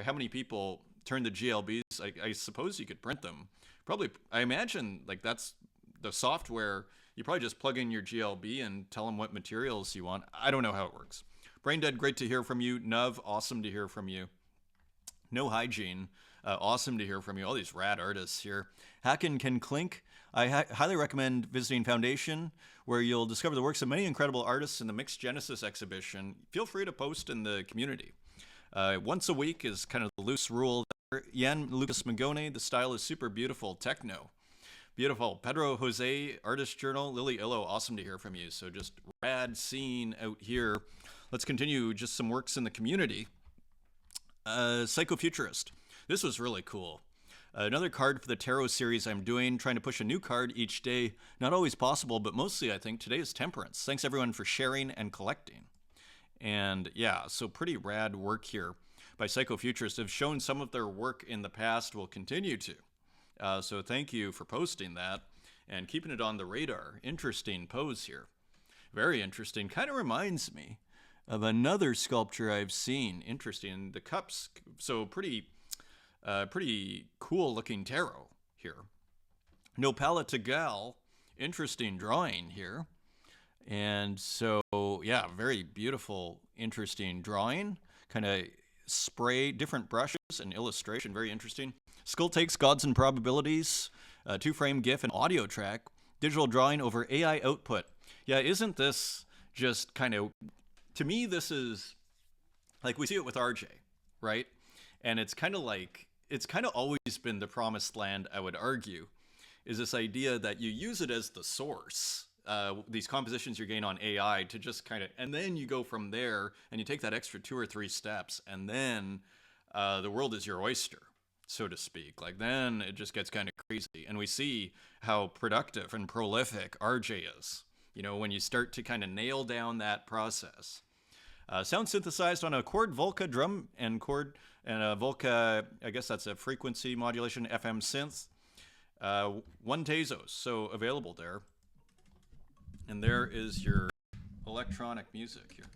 How many people turn the GLBs? I suppose you could print them. Probably, I imagine like that's the software. You probably just plug in your GLB and tell them what materials you want. I don't know how it works. Braindead, great to hear from you. Nuv, awesome to hear from you. No Hygiene, awesome to hear from you. All these rad artists here. Hackin' Can Clink, I highly recommend visiting Foundation, where you'll discover the works of many incredible artists in the Mixed Genesis exhibition. Feel free to post in the community. Once a week is kind of the loose rule there. Jan Lucas Magone, the style is super beautiful. Techno. Beautiful. Pedro Jose, Artist Journal. Lily Illo, awesome to hear from you. So just rad scene out here. Let's continue just some works in the community. Psychofuturist. This was really cool. Another card for the tarot series I'm doing, trying to push a new card each day. Not always possible, but mostly I think today is Temperance. Thanks everyone for sharing and collecting. And yeah, so pretty rad work here by Psychofuturist. Have shown some of their work in the past, will continue to. So thank you for posting that and keeping it on the radar. Interesting pose here. Very interesting. Kind of reminds me of another sculpture I've seen. Interesting. The cups, so pretty cool looking tarot here. Nopala Tagal, interesting drawing here. And so, yeah, very beautiful, interesting drawing. Kind of spray, different brushes and illustration, very interesting. Skull Takes Gods and Probabilities, 2-frame GIF and audio track, digital drawing over AI output. Yeah, isn't this just kind of, to me, this is, like we see it with RJ, right? And it's kind of like, it's kind of always been the promised land, I would argue, is this idea that you use it as the source. These compositions you gain on AI to just kind of, and then you go from there and you take that extra 2 or 3 steps and then the world is your oyster, so to speak. Like then it just gets kind of crazy. And we see how productive and prolific RJ is, you know, when you start to kind of nail down that process. Sound synthesized on a Chord Volca drum and chord and a Volca, I guess that's a frequency modulation FM synth. 1 Tezos, so available there. And there is your electronic music here.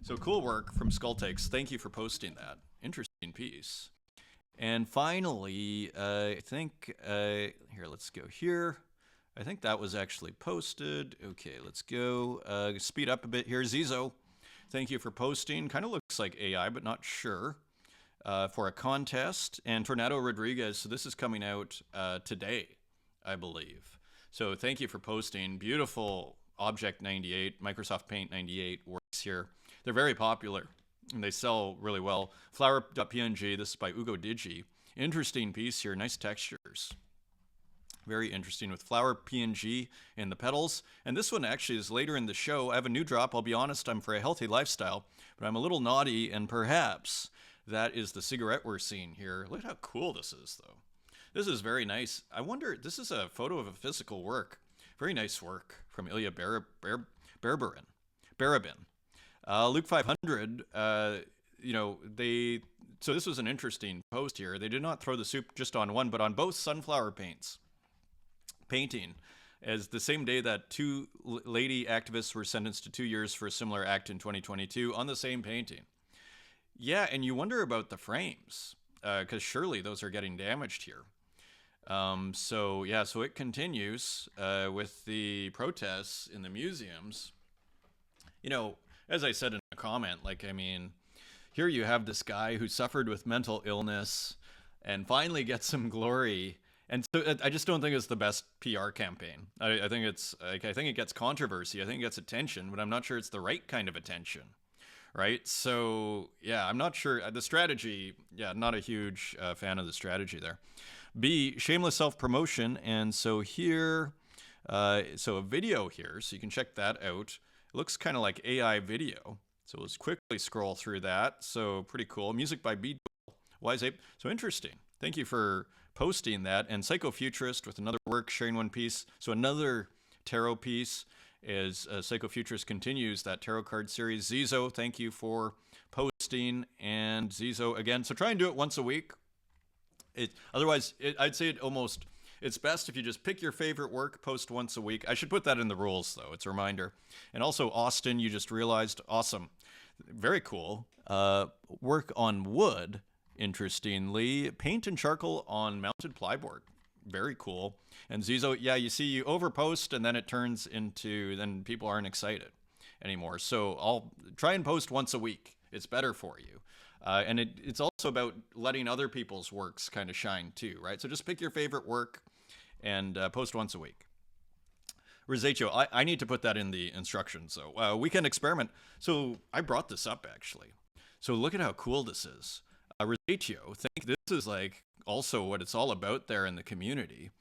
So cool work from Skull Takes. Thank you for posting that. Interesting piece. And finally, I think, here, let's go here. I think that was actually posted. Okay, let's go. Speed up a bit here. Zizo, thank you for posting. Kind of looks like AI, but not sure. For a contest. And Tornado Rodriguez, so this is coming out today, I believe. So thank you for posting. Beautiful Object 98, Microsoft Paint 98 works here. They're very popular and they sell really well. Flower.png, this is by Ugo Digi. Interesting piece here, nice textures. Very interesting with Flower PNG in the petals. And this one actually is later in the show. I have a new drop. I'll be honest, I'm for a healthy lifestyle, but I'm a little naughty, and perhaps that is the cigarette we're seeing here. Look at how cool this is, though. This is very nice. I wonder, this is a photo of a physical work. Very nice work from Ilya Barabin. Luke 500, you know, so this was an interesting post here. They did not throw the soup just on one, but on both sunflower painting, as the same day that 2 lady activists were sentenced to 2 years for a similar act in 2022 on the same painting. Yeah, and you wonder about the frames, because surely those are getting damaged here. So yeah, so it continues with the protests in the museums. You know, as I said in a comment, like, I mean, here you have this guy who suffered with mental illness and finally gets some glory. And so I just don't think it's the best PR campaign. I think it's like, I think it gets controversy. I think it gets attention, but I'm not sure it's the right kind of attention. right? So yeah, I'm not sure the strategy. Yeah, not a huge fan of the strategy there. B, shameless self-promotion, and so here, so a video here, so you can check that out. It looks kind of like AI video, so let's quickly scroll through that. So pretty cool. Music by B. Wise Ape. So interesting. Thank you for posting that. And Psychofuturist with another work, sharing one piece. So another tarot piece is Psychofuturist continues that tarot card series. Zizo, thank you for posting. And Zizo again. So try and do it once a week. Otherwise, I'd say it's best if you just pick your favorite work, post once a week. I should put that in the rules, though. It's a reminder. And also, Austin, you just realized, awesome. Very cool. Work on wood, interestingly. Paint and charcoal on mounted plyboard. Very cool. And Zizo, yeah, you see, you overpost, and then it turns into, then people aren't excited anymore. So I'll try and post once a week. It's better for you. And it's also about letting other people's works kind of shine too, right? So just pick your favorite work and post once a week. Rosacho, I need to put that in the instructions. So weekend experiment. So I brought this up actually. So look at how cool this is. Rosacho, think this is like also what it's all about there in the community.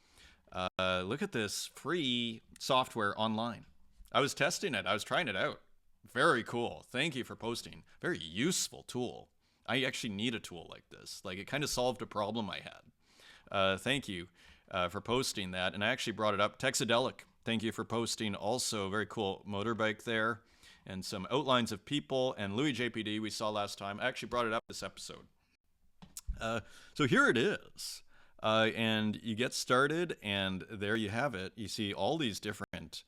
Look at this free software online. I was testing it. I was trying it out. Very cool. Thank you for posting. Very useful tool. I actually need a tool like this. Like it kind of solved a problem I had. Thank you for posting that. And I actually brought it up. Texadelic, thank you for posting also. Very cool motorbike there. And some outlines of people. And Louis JPD we saw last time. I actually brought it up this episode. So here it is. And you get started and there you have it. You see all these different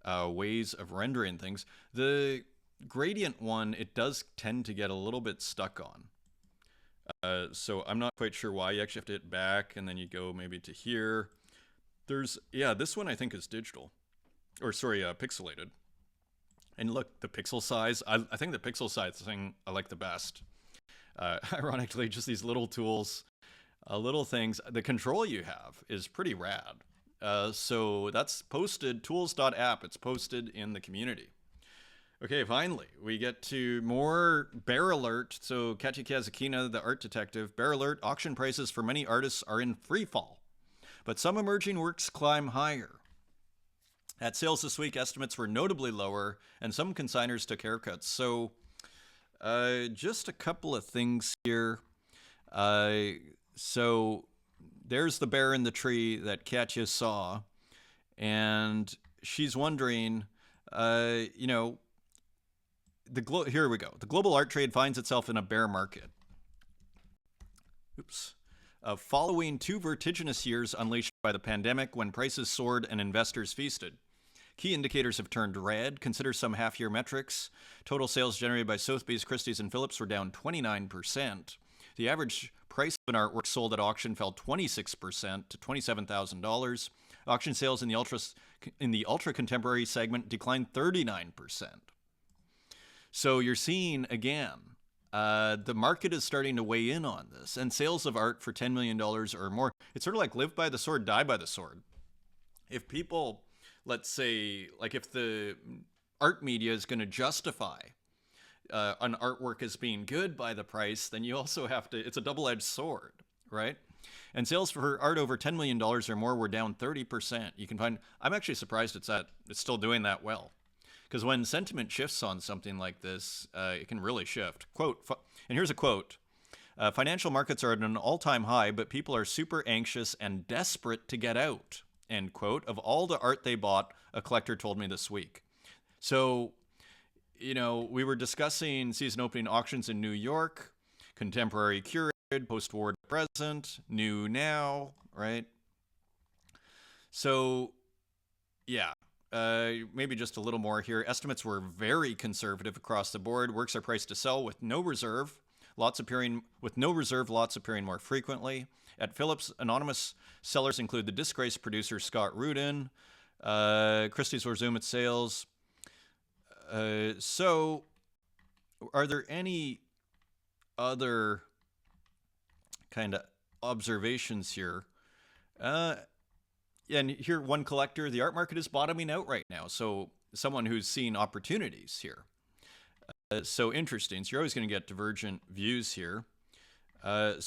ways of rendering things. The gradient one, it does tend to get a little bit stuck on. So I'm not quite sure why. You actually have to hit back and then you go maybe to here. This one I think is digital. Or sorry, pixelated. And look, the pixel size. I think the pixel size thing I like the best. Ironically, just these little tools, little things. The control you have is pretty rad. So that's posted, tools.app. It's posted in the community. Okay, finally, we get to more Bear Alert. So Katya Kazakina, the art detective. Bear Alert, auction prices for many artists are in free fall, but some emerging works climb higher. At sales this week, estimates were notably lower, and some consigners took haircuts. So just a couple of things here. So there's the bear in the tree that Katya saw, and she's wondering, here we go. The global art trade finds itself in a bear market. Following two vertiginous years unleashed by the pandemic when prices soared and investors feasted. Key indicators have turned red. Consider some half-year metrics. Total sales generated by Sotheby's, Christie's, and Phillips were down 29%. The average price of an artwork sold at auction fell 26% to $27,000. Auction sales in the ultra contemporary segment declined 39%. So you're seeing, again, the market is starting to weigh in on this. And sales of art for $10 million or more, it's sort of like live by the sword, die by the sword. If people, let's say, like if the art media is going to justify an artwork as being good by the price, then you also have to, it's a double-edged sword, right? And sales for art over $10 million or more were down 30%. You can find, I'm actually surprised it's still doing that well. Because when sentiment shifts on something like this, it can really shift. Quote, and here's a quote. Financial markets are at an all-time high, but people are super anxious and desperate to get out, end quote, of all the art they bought, a collector told me this week. So, we were discussing season opening auctions in New York, contemporary curated, post-war to present, new now, right? So, yeah. Maybe just a little more here. Estimates were very conservative across the board. Works are priced to sell with no reserve. Lots appearing more frequently. At Phillips, anonymous sellers include the disgraced producer Scott Rudin. Christie's will resume its sales. So, are there any other kind of observations here? And here, one collector, the art market is bottoming out right now. So someone who's seen opportunities here. So interesting. So you're always going to get divergent views here. And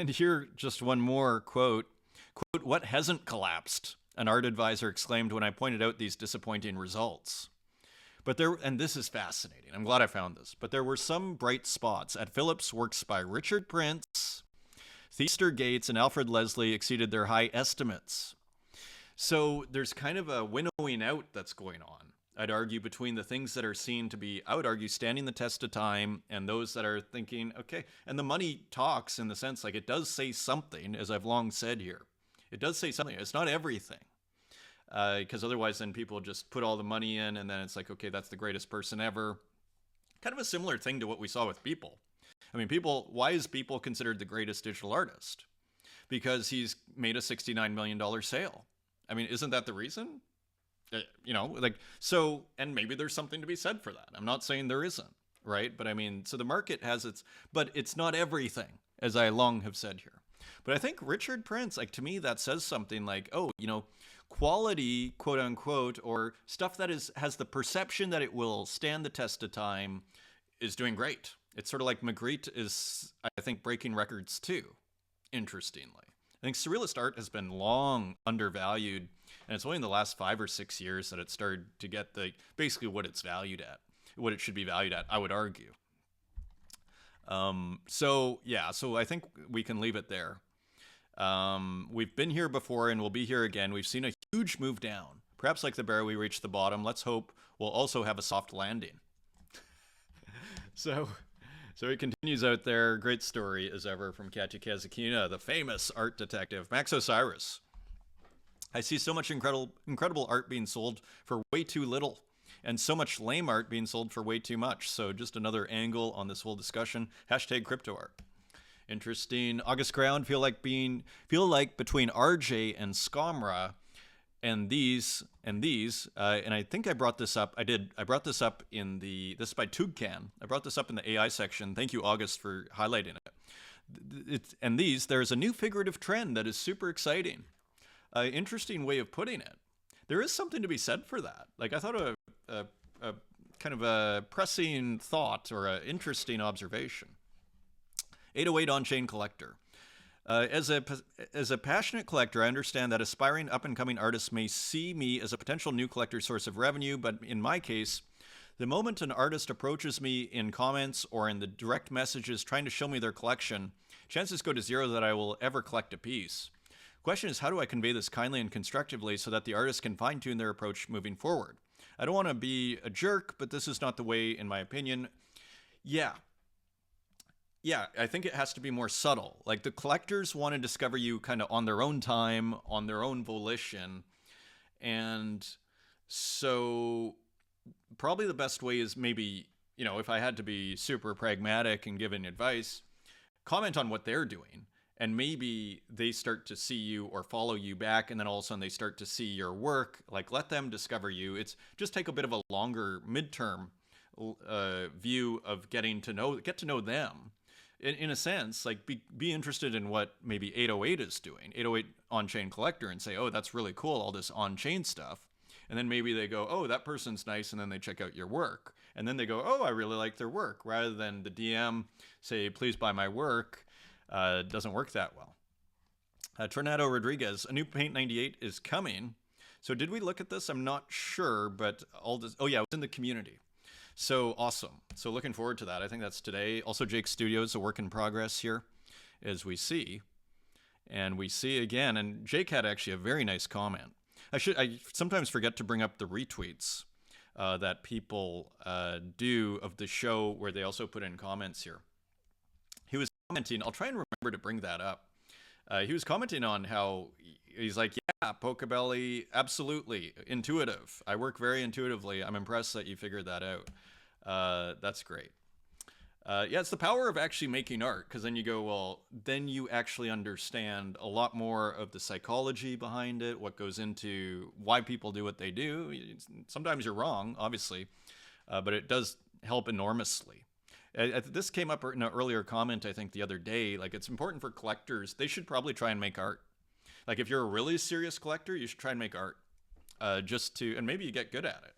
here, just one more quote. Quote, "What hasn't collapsed?" An art advisor exclaimed when I pointed out these disappointing results. And this is fascinating. I'm glad I found this. But there were some bright spots. At Phillips, works by Richard Prince, Theaster Gates, and Alfred Leslie exceeded their high estimates. So there's kind of a winnowing out that's going on, I'd argue, between the things that are seen to be, I would argue, standing the test of time, and those that are thinking, okay, and the money talks in the sense, like, it does say something, as I've long said here. It does say something. It's not everything. Because otherwise then people just put all the money in, and then it's like, okay, that's the greatest person ever. Kind of a similar thing to what we saw with Beeple. I mean, why is Beeple considered the greatest digital artist? Because he's made a $69 million sale. I mean, isn't that the reason? So, and maybe there's something to be said for that. I'm not saying there isn't, right? But I mean, so the market has but it's not everything, as I long have said here. But I think Richard Prince, like, to me, that says something like, oh, quality, quote unquote, or stuff that has the perception that it will stand the test of time is doing great. It's sort of like Magritte is, I think, breaking records too, interestingly. I think surrealist art has been long undervalued, and it's only in the last 5 or 6 years that it started to get basically what it's valued at, what it should be valued at, I would argue. So I think we can leave it there. We've been here before and we'll be here again. We've seen a huge move down. Perhaps like the bear, we reached the bottom. Let's hope we'll also have a soft landing. So he continues out there. Great story as ever from Katya Kazakina, the famous art detective. Max Osiris. I see so much incredible art being sold for way too little, and so much lame art being sold for way too much. So just another angle on this whole discussion. # crypto art. Interesting. August Ground, feel like between RJ and Scamra and these, and I think I brought this up. I brought this up this is by Tugcan. I brought this up in the AI section. Thank you, August, for highlighting it. There's a new figurative trend that is super exciting. Interesting way of putting it. There is something to be said for that. Like, I thought a kind of a pressing thought or an interesting observation. 808 on-chain collector. As a passionate collector, I understand that aspiring up-and-coming artists may see me as a potential new collector source of revenue, but in my case, the moment an artist approaches me in comments or in the direct messages trying to show me their collection, chances go to zero that I will ever collect a piece. Question is, how do I convey this kindly and constructively so that the artist can fine-tune their approach moving forward? I don't want to be a jerk, but this is not the way, in my opinion. Yeah, I think it has to be more subtle. Like, the collectors want to discover you kind of on their own time, on their own volition. And so probably the best way is maybe, if I had to be super pragmatic and giving advice, comment on what they're doing. And maybe they start to see you or follow you back, and then all of a sudden they start to see your work. Like, let them discover you. It's just take a bit of a longer midterm view of get to know them. In a sense, like, be interested in what maybe 808 is doing, 808 on-chain collector, and say, oh, that's really cool, all this on-chain stuff. And then maybe they go, oh, that person's nice, and then they check out your work. And then they go, oh, I really like their work, rather than the DM say, please buy my work. It doesn't work that well. Tornado Rodriguez, a new Paint 98 is coming. So did we look at this? I'm not sure, but it was in the community. So awesome. So looking forward to that. I think that's today. Also, Jake Studios, a work in progress here, as we see. And we see again, and Jake had actually a very nice comment. I sometimes forget to bring up the retweets that people do of the show, where they also put in comments here. He was commenting, I'll try and remember to bring that up. He was commenting on how he's like, yeah, Pocobelli, absolutely intuitive. I work very intuitively. I'm impressed that you figured that out. That's great. It's the power of actually making art, because then you go, well, then you actually understand a lot more of the psychology behind it, what goes into why people do what they do. Sometimes you're wrong, obviously, but it does help enormously. This came up in an earlier comment, I think, the other day. Like, it's important for collectors. They should probably try and make art. Like, if you're a really serious collector, you should try and make art, and maybe you get good at it.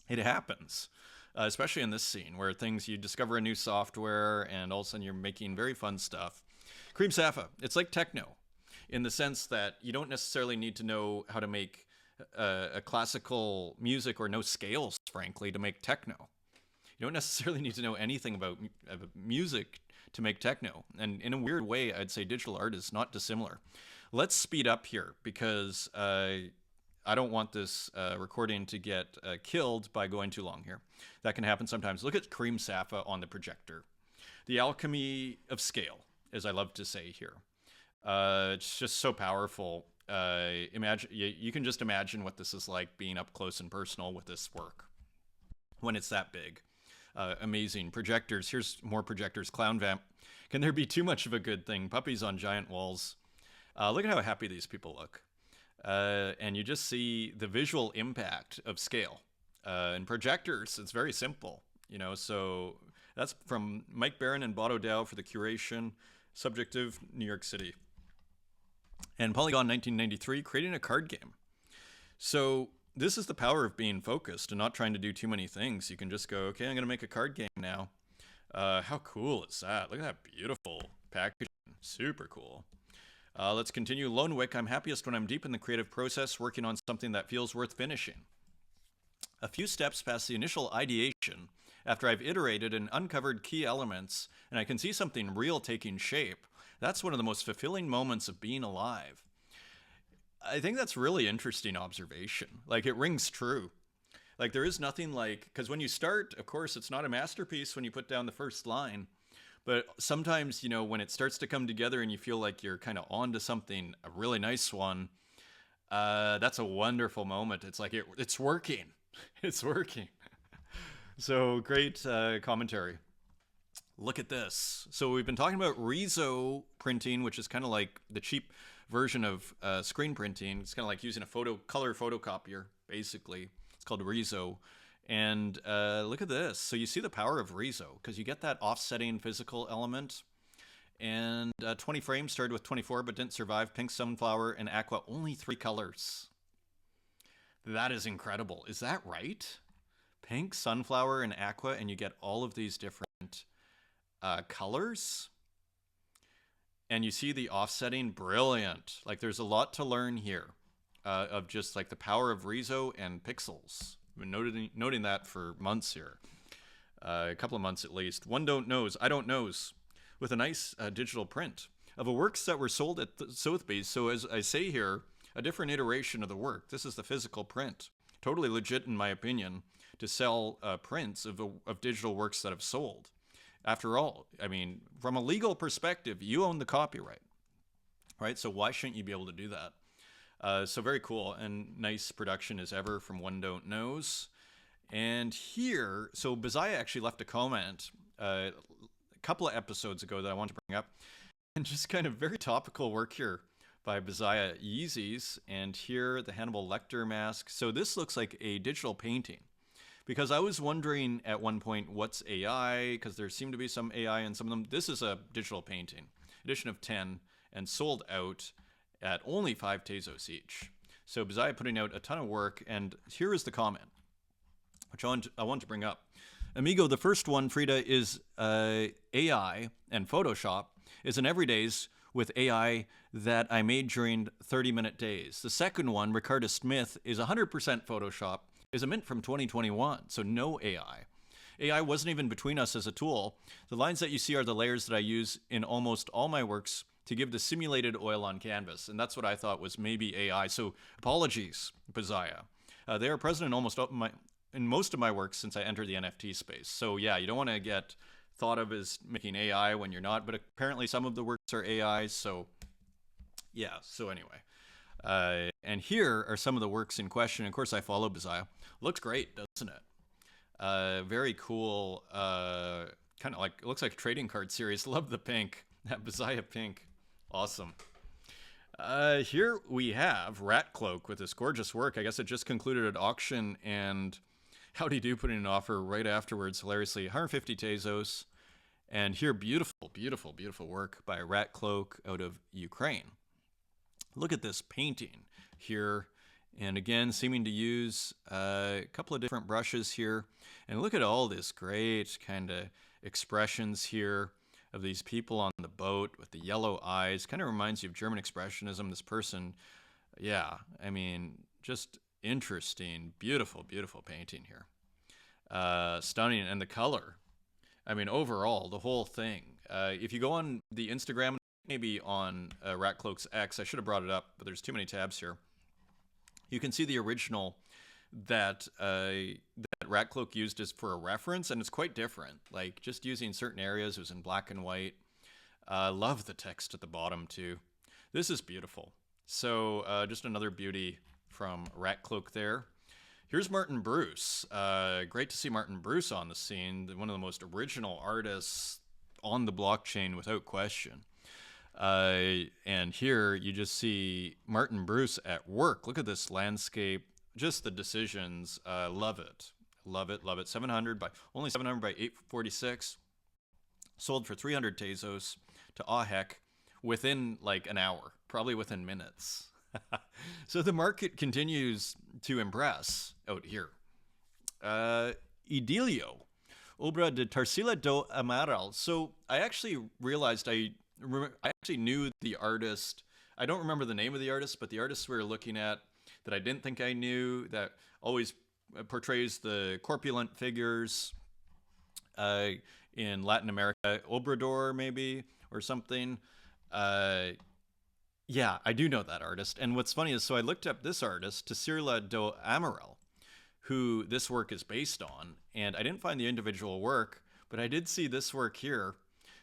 It happens. especially in this scene where you discover a new software and all of a sudden you're making very fun stuff. Cream Safa, it's like techno in the sense that you don't necessarily need to know how to make a classical music or know scales, frankly, to make techno. You don't necessarily need to know anything about music to make techno. And in a weird way, I'd say digital art is not dissimilar. Let's speed up here because I don't want this recording to get killed by going too long here. That can happen sometimes. Look at Cream Safa on the projector. The alchemy of scale, as I love to say here. It's just so powerful. Imagine you can just imagine what this is like being up close and personal with this work when it's that big. Amazing projectors. Here's more projectors. Clown vamp. Can there be too much of a good thing? Puppies on giant walls. Look at how happy these people look. And you just see the visual impact of scale. And projectors, it's very simple. So that's from Mike Barron and Bodo Dow for the curation. Subjective, New York City. And Polygon 1993, creating a card game. So this is the power of being focused and not trying to do too many things. You can just go, okay, I'm going to make a card game now. How cool is that? Look at that beautiful packaging. Super cool. Let's continue. Lone Wick, I'm happiest when I'm deep in the creative process, working on something that feels worth finishing. A few steps past the initial ideation, after I've iterated and uncovered key elements, and I can see something real taking shape, that's one of the most fulfilling moments of being alive. I think that's really interesting observation. Like, it rings true. Like, there is nothing like, because when you start, of course, it's not a masterpiece when you put down the first line, but sometimes, when it starts to come together and you feel like you're kind of onto something, a really nice one, that's a wonderful moment. It's like, it's working. It's working. So great commentary. Look at this. So we've been talking about Rezo printing, which is kind of like the cheap version of screen printing. It's kind of like using a color photocopier, basically. It's called Rezo. And look at this. So you see the power of Rezo, because you get that offsetting physical element. And 20 frames, started with 24, but didn't survive. Pink, Sunflower, and Aqua, only 3 colors. That is incredible. Is that right? Pink, Sunflower, and Aqua, and you get all of these different colors. And you see the offsetting, brilliant. Like, there's a lot to learn here of just like the power of Rezo and pixels. I've been noting that for months here. A couple of months at least. One don't knows, I don't knows, with a nice digital print of a works that were sold at Sotheby's. So as I say here, a different iteration of the work. This is the physical print. Totally legit in my opinion to sell prints of digital works that have sold. After all, I mean, from a legal perspective, you own the copyright, right? So why shouldn't you be able to do that? So very cool and nice production as ever from One Don't Knows. And here, so Bazaya actually left a comment a couple of episodes ago that I want to bring up. And just kind of very topical work here by Bazaya Yeezys. And here, the Hannibal Lecter mask. So this looks like a digital painting. Because I was wondering at one point, what's AI? Because there seemed to be some AI in some of them. This is a digital painting, edition of 10, and sold out at only 5 Tezos each. So Bazaya putting out a ton of work, and here is the comment, which I want to bring up. Amigo, the first one, Frida, is AI, and Photoshop is an everydays with AI that I made during 30-minute days. The second one, Ricardo Smith, is 100% Photoshop, is a mint from 2021, so no AI. AI wasn't even between us as a tool. The lines that you see are the layers that I use in almost all my works to give the simulated oil on canvas, and that's what I thought was maybe AI. So apologies, Bazaya. They are present in most of my works since I entered the NFT space. So yeah, you don't want to get thought of as making AI when you're not, but apparently some of the works are AI, so yeah, so anyway. And here are some of the works in question. Of course, I follow Bazaya. Looks great, doesn't it? Very cool, kind of like, it looks like a trading card series. Love the pink, that Bazaya pink. Awesome. Here we have Rat Cloak with this gorgeous work. I guess it just concluded at auction, and howdy do put in an offer right afterwards, hilariously. 150 Tezos. And here, beautiful, beautiful, beautiful work by Rat Cloak out of Ukraine. Look at this painting here And again, seeming to use a couple of different brushes here. And look at all this great kind of expressions here of these people on the boat with the yellow eyes. Kind of reminds you of German Expressionism. This person, yeah, I mean, just interesting, beautiful, beautiful painting here. Stunning. And the color, I mean, overall, the whole thing. If you go on the Instagram, maybe on Ratcloak's X, I should have brought it up, but there's too many tabs here. You can see the original that Ratcloak used as for a reference, and it's quite different. Like just using certain areas, it was in black and white. Love the text at the bottom too. This is beautiful. So just another beauty from Ratcloak there. Here's Martin Bruce. Great to see Martin Bruce on the scene. One of the most original artists on the blockchain without question. And here you just see Martin Bruce at work. Look at this landscape, just the decisions. Love it. Love it. Love it. 700 by only 700 by 846. Sold for 300 Tezos to heck within like an hour, probably within minutes. So the market continues to impress out here. Idilio, obra de Tarsila do Amaral. So I actually realized I actually knew the artist. I don't remember the name of the artist, but the artist we were looking at that I didn't think I knew, that always portrays the corpulent figures in Latin America, Obrador maybe, or something. Yeah, I do know that artist. And what's funny is, so I looked up this artist, Tarsila do Amaral, who this work is based on, and I didn't find the individual work, but I did see this work here.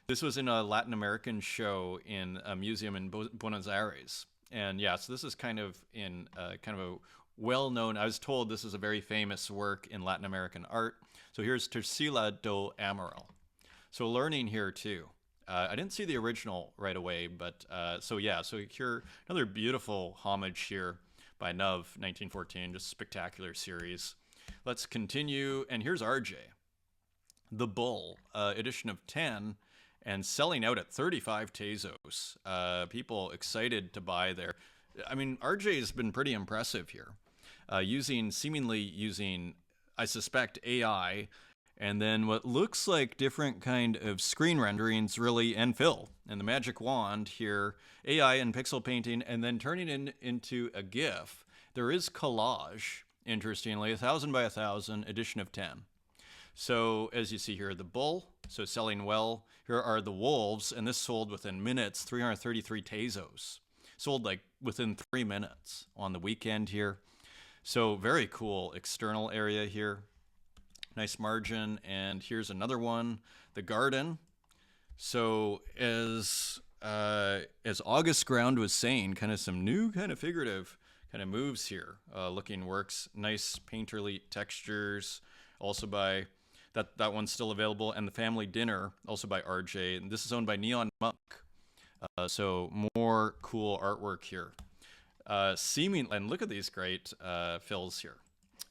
This was in a Latin American show in a museum in Buenos Aires. And yeah, so this is kind of in kind of a well-known, I was told this is a very famous work in Latin American art. So here's Tarsila do Amaral. So learning here too. I didn't see the original right away, but so yeah, so here, another beautiful homage here by Nuv, 1914, just spectacular series. Let's continue, and here's RJ. The Bull, edition of 10, and selling out at 35 Tezos. People excited to buy there. I mean, RJ has been pretty impressive here. Seemingly using, I suspect, AI, and then what looks like different kind of screen renderings, really, and fill. And the magic wand here, AI and pixel painting, and then turning it into a GIF. There is collage, interestingly, 1,000 by 1,000, edition of 10. So as you see here, the bull, so selling well. Here are the wolves, and this sold within minutes, 333 Tezos. Sold like within 3 minutes on the weekend here. So very cool external area here. Nice margin, and here's another one, the garden. So as August Ground was saying, kind of some new kind of figurative kind of moves here. Looking works, nice painterly textures, also by that one's still available, and the family dinner, also by RJ, and this is owned by Neon Monk. So more cool artwork here. And look at these great fills here.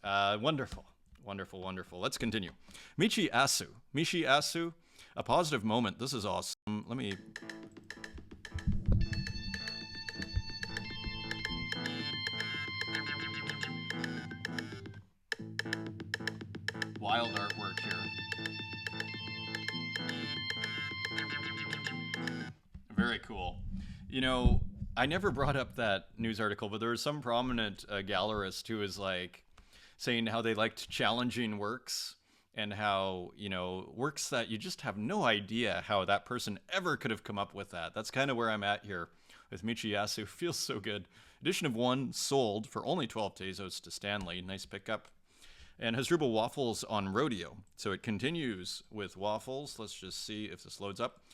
Wonderful. Wonderful, wonderful. Let's continue. Michi Asu, a positive moment. This is awesome. Let me... Wild artwork here. Very cool. You know, I never brought up that news article, but there was some prominent gallerist who was like, saying how they liked challenging works and how, you know, works that you just have no idea how that person ever could have come up with that. That's kind of where I'm at here with Michiyasu. Feels so good. Edition of 1 sold for only 12 Tezos to Stanley. Nice pickup. And Hasdrubal Waffles on Rodeo. So it continues with waffles. Let's just see if this loads up.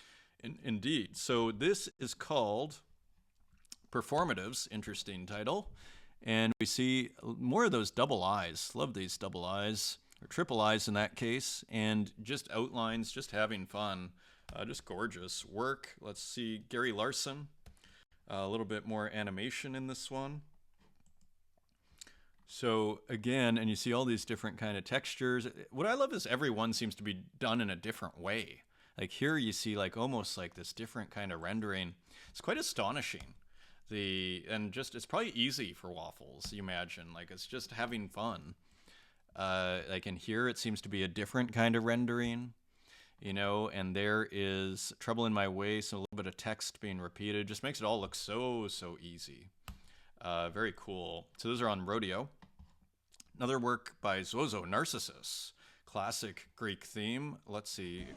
Indeed. So this is called Performatives. Interesting title. And we see more of those double eyes. Love these double eyes, or triple eyes in that case. And just outlines, just having fun. Just gorgeous work. Let's see, Gary Larson. A little bit more animation in this one. So again, and you see all these different kind of textures. What I love is every one seems to be done in a different way. Like here you see like almost like this different kind of rendering. It's quite astonishing. And just it's probably easy for Waffles. You imagine, like it's just having fun. Like in here, it seems to be a different kind of rendering, you know, and there is trouble in my way, so a little bit of text being repeated just makes it all look so easy. Very cool. So those are on Rodeo. Another work by Zozo, Narcissus, classic Greek theme. Let's see.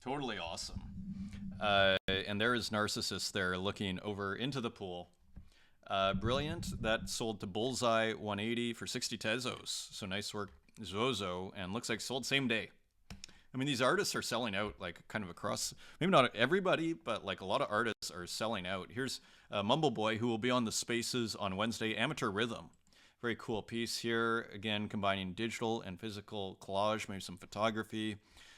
Totally awesome. And there is Narcissus there looking over into the pool. Brilliant. That sold to Bullseye 180 for 60 Tezos. So nice work, Zozo, and looks like sold same day. I mean, these artists are selling out like kind of across, maybe not everybody, but like a lot of artists are selling out. Here's Mumble Boy, who will be on the Spaces on Wednesday, Amateur Rhythm. Very cool piece here. Again, combining digital and physical collage, maybe some photography,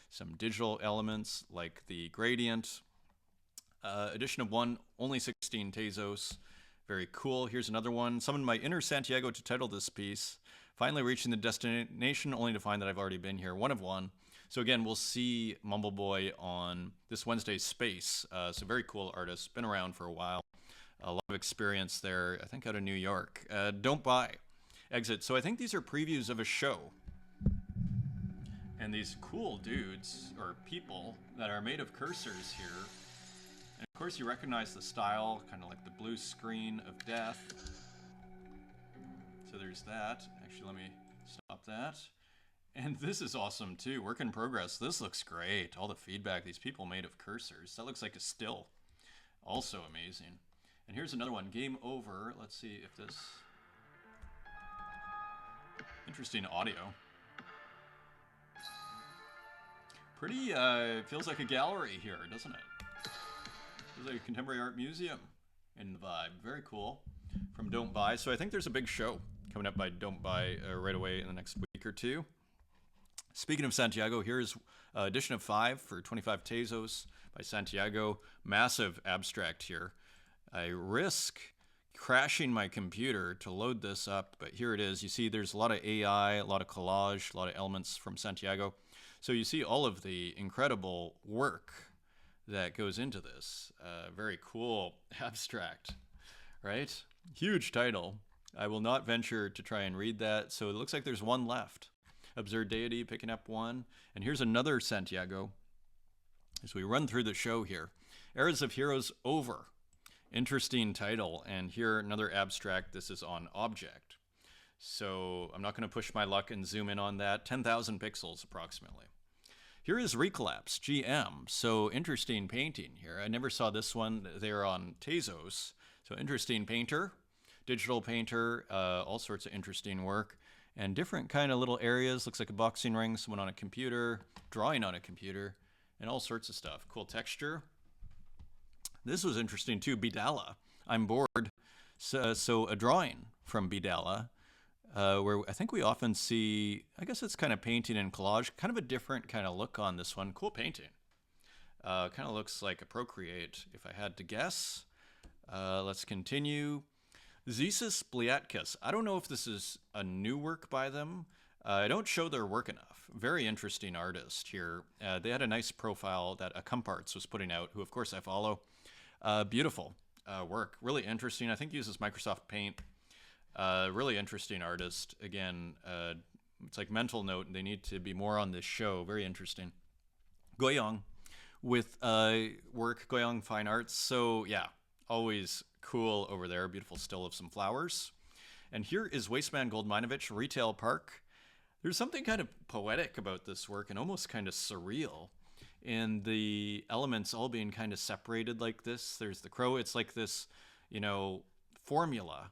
some digital elements like the gradient. Edition of 1, only 16 Tezos. Very cool. Here's another one. Summoned my inner Santiago to title this piece. Finally reaching the destination, only to find that I've already been here. 1 of 1. So again, we'll see Mumble Boy on this Wednesday's Space. So very cool artist. Been around for a while. A lot of experience there, I think out of New York. Don't Buy. Exit. So I think these are previews of a show. And these cool dudes, or people, that are made of cursors here. And of course you recognize the style, kind of like the blue screen of death. So there's that. Actually, let me stop that. And this is awesome too, work in progress. This looks great. All the feedback, these people made of cursors. That looks like a still. Also amazing. And here's another one, Game Over. Let's see if this... Interesting audio. Pretty, feels like a gallery here, doesn't it? Feels like a contemporary art museum in the vibe. Very cool. From Don't Buy. So I think there's a big show coming up by Don't Buy right away in the next week or two. Speaking of Santiago, here's edition of 5 for 25 Tezos by Santiago. Massive abstract here. I risk crashing my computer to load this up, but here it is. You see there's a lot of AI, a lot of collage, a lot of elements from Santiago. So you see all of the incredible work that goes into this. Very cool abstract, right? Huge title. I will not venture to try and read that. So it looks like there's one left. Absurd Deity picking up one. And here's another Santiago as we run through the show here. Eras of Heroes Over. Interesting title. And here another abstract. This is on Object. So I'm not going to push my luck and zoom in on that. 10,000 pixels approximately. Here is Recollapse, GM. So interesting painting here. I never saw this one there on Tezos. So interesting painter, digital painter, all sorts of interesting work. And different kind of little areas. Looks like a boxing ring, someone on a computer, drawing on a computer, and all sorts of stuff. Cool texture. This was interesting too, Bidala. I'm bored. So a drawing from Bidala. Where I think we often see, I guess it's kind of painting and collage, kind of a different kind of look on this one. Cool painting. Kind of looks like a Procreate, if I had to guess. Let's continue. Zesis Bliatkis. I don't know if this is a new work by them. I don't show their work enough. Very interesting artist here. They had a nice profile that Accomparts was putting out, who of course I follow. Beautiful work. Really interesting. I think uses Microsoft Paint. Really interesting artist. Again, it's like mental note. They need to be more on this show. Very interesting. Goyong with work, Goyong Fine Arts. So yeah, always cool over there. Beautiful still of some flowers. And here is Wasteman Goldminovich, Retail Park. There's something kind of poetic about this work and almost kind of surreal in the elements all being kind of separated like this. There's the crow. It's like this, you know, formula.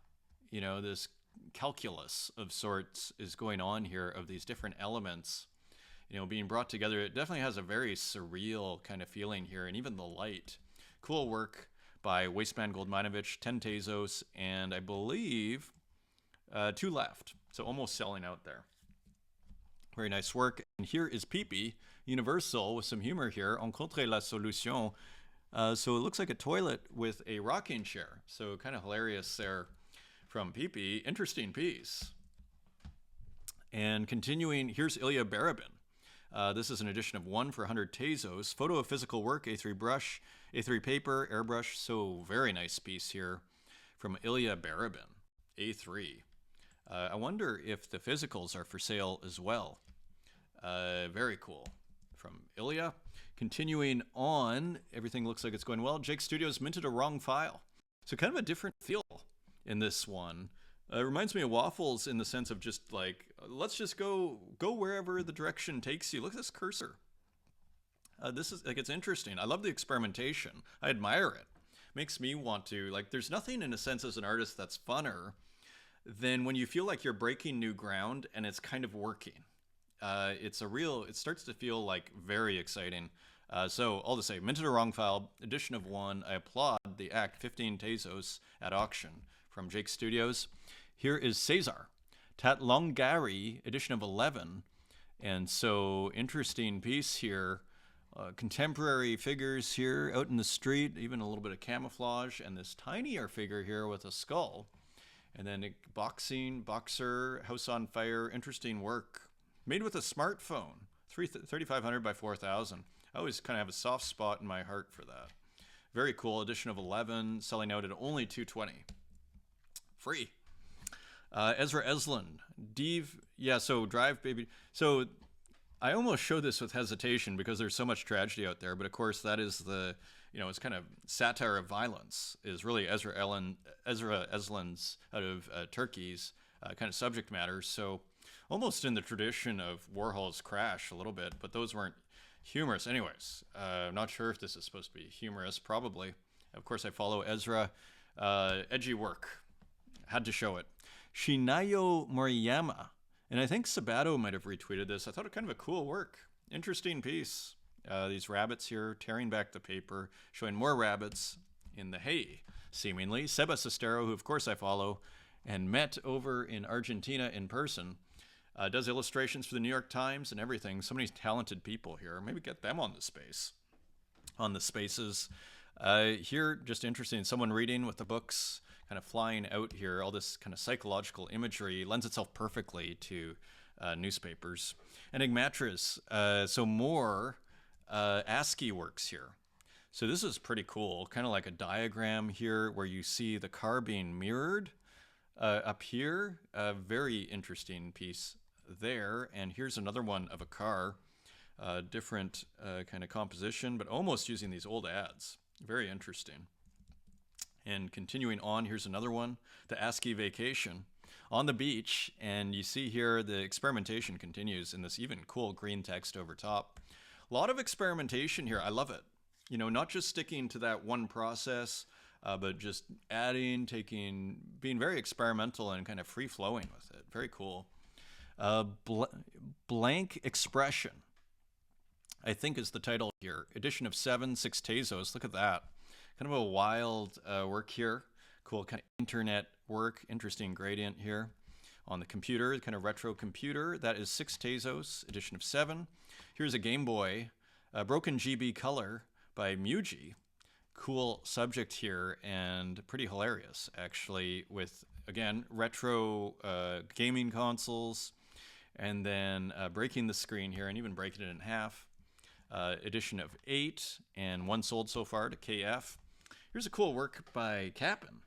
You know, this calculus of sorts is going on here of these different elements, you know, being brought together. It definitely has a very surreal kind of feeling here, and even the light. Cool work by Wasteman Goldminovich, 10 Tezos, and I believe 2 left. So almost selling out there. Very nice work. And here is Peepee, Universal, with some humor here. Encontre la solution. So it looks like a toilet with a rocking chair. So kind of hilarious there from PP. Interesting piece. And continuing, here's Ilya Barabin. This is an edition of 1 for 100 Tezos. Photo of physical work, A3 brush, A3 paper, airbrush. So very nice piece here from Ilya Barabin, A3. I wonder if the physicals are for sale as well. Very cool from Ilya. Continuing on, everything looks like it's going well. Jake Studios minted a wrong file. So kind of a different feel in this one. It reminds me of Waffles in the sense of just like, let's just go wherever the direction takes you. Look at this cursor. This is like, it's interesting. I love the experimentation. I admire it. Makes me want to, like, there's nothing in a sense as an artist that's funner than when you feel like you're breaking new ground and it's kind of working. It starts to feel like very exciting. So all to say, minted a wrong file, edition of 1. I applaud the Act 15 Tezos at auction from Jake Studios. Here is Cesar, Tat Longari, edition of 11. And so interesting piece here. Contemporary figures here out in the street, even a little bit of camouflage, and this tinier figure here with a skull. And then boxer, house on fire, interesting work. Made with a smartphone, 3,500 by 4,000. I always kind of have a soft spot in my heart for that. Very cool, edition of 11, selling out at only $220. Free. Ezra Eslund, so Drive Baby. So I almost show this with hesitation because there's so much tragedy out there, but of course that is it's kind of satire of violence is really Ezra Eslund's out of Turkey's kind of subject matter. So almost in the tradition of Warhol's Crash a little bit, but those weren't humorous. Anyways, I'm not sure if this is supposed to be humorous, probably. Of course, I follow Ezra. Edgy work. Had to show it. Shinayo Moriyama. And I think Sabato might have retweeted this. I thought it kind of a cool work. Interesting piece. These rabbits here tearing back the paper, showing more rabbits in the hay, seemingly. Seba Sestero, who of course I follow, and met over in Argentina in person. Does illustrations for the New York Times and everything. So many talented people here. Maybe get them on the spaces. Here, just interesting. Someone reading with the books, kind of flying out here. All this kind of psychological imagery lends itself perfectly to newspapers. Enigmatris. So more ASCII works here. So this is pretty cool. Kind of like a diagram here where you see the car being mirrored up here. A very interesting piece there. And here's another one of a car, different kind of composition, but almost using these old ads. Very interesting. And continuing on, here's another one, the ASCII Vacation on the beach. And you see here the experimentation continues in this even cool green text over top. A lot of experimentation here. I love it. Not just sticking to that one process, but just adding, being very experimental and kind of free-flowing with it. Very cool. Blank Expression, I think is the title here. Edition of 7, 6 Tezos. Look at that. Kind of a wild work here. Cool kind of internet work. Interesting gradient here on the computer, kind of retro computer. That is 6 Tezos, edition of 7. Here's a Game Boy, Broken GB Color by Muji. Cool subject here and pretty hilarious, actually, with, again, retro gaming consoles, and then breaking the screen here and even breaking it in half. Edition of 8 and 1 sold so far to KF. Here's a cool work by Cap'n.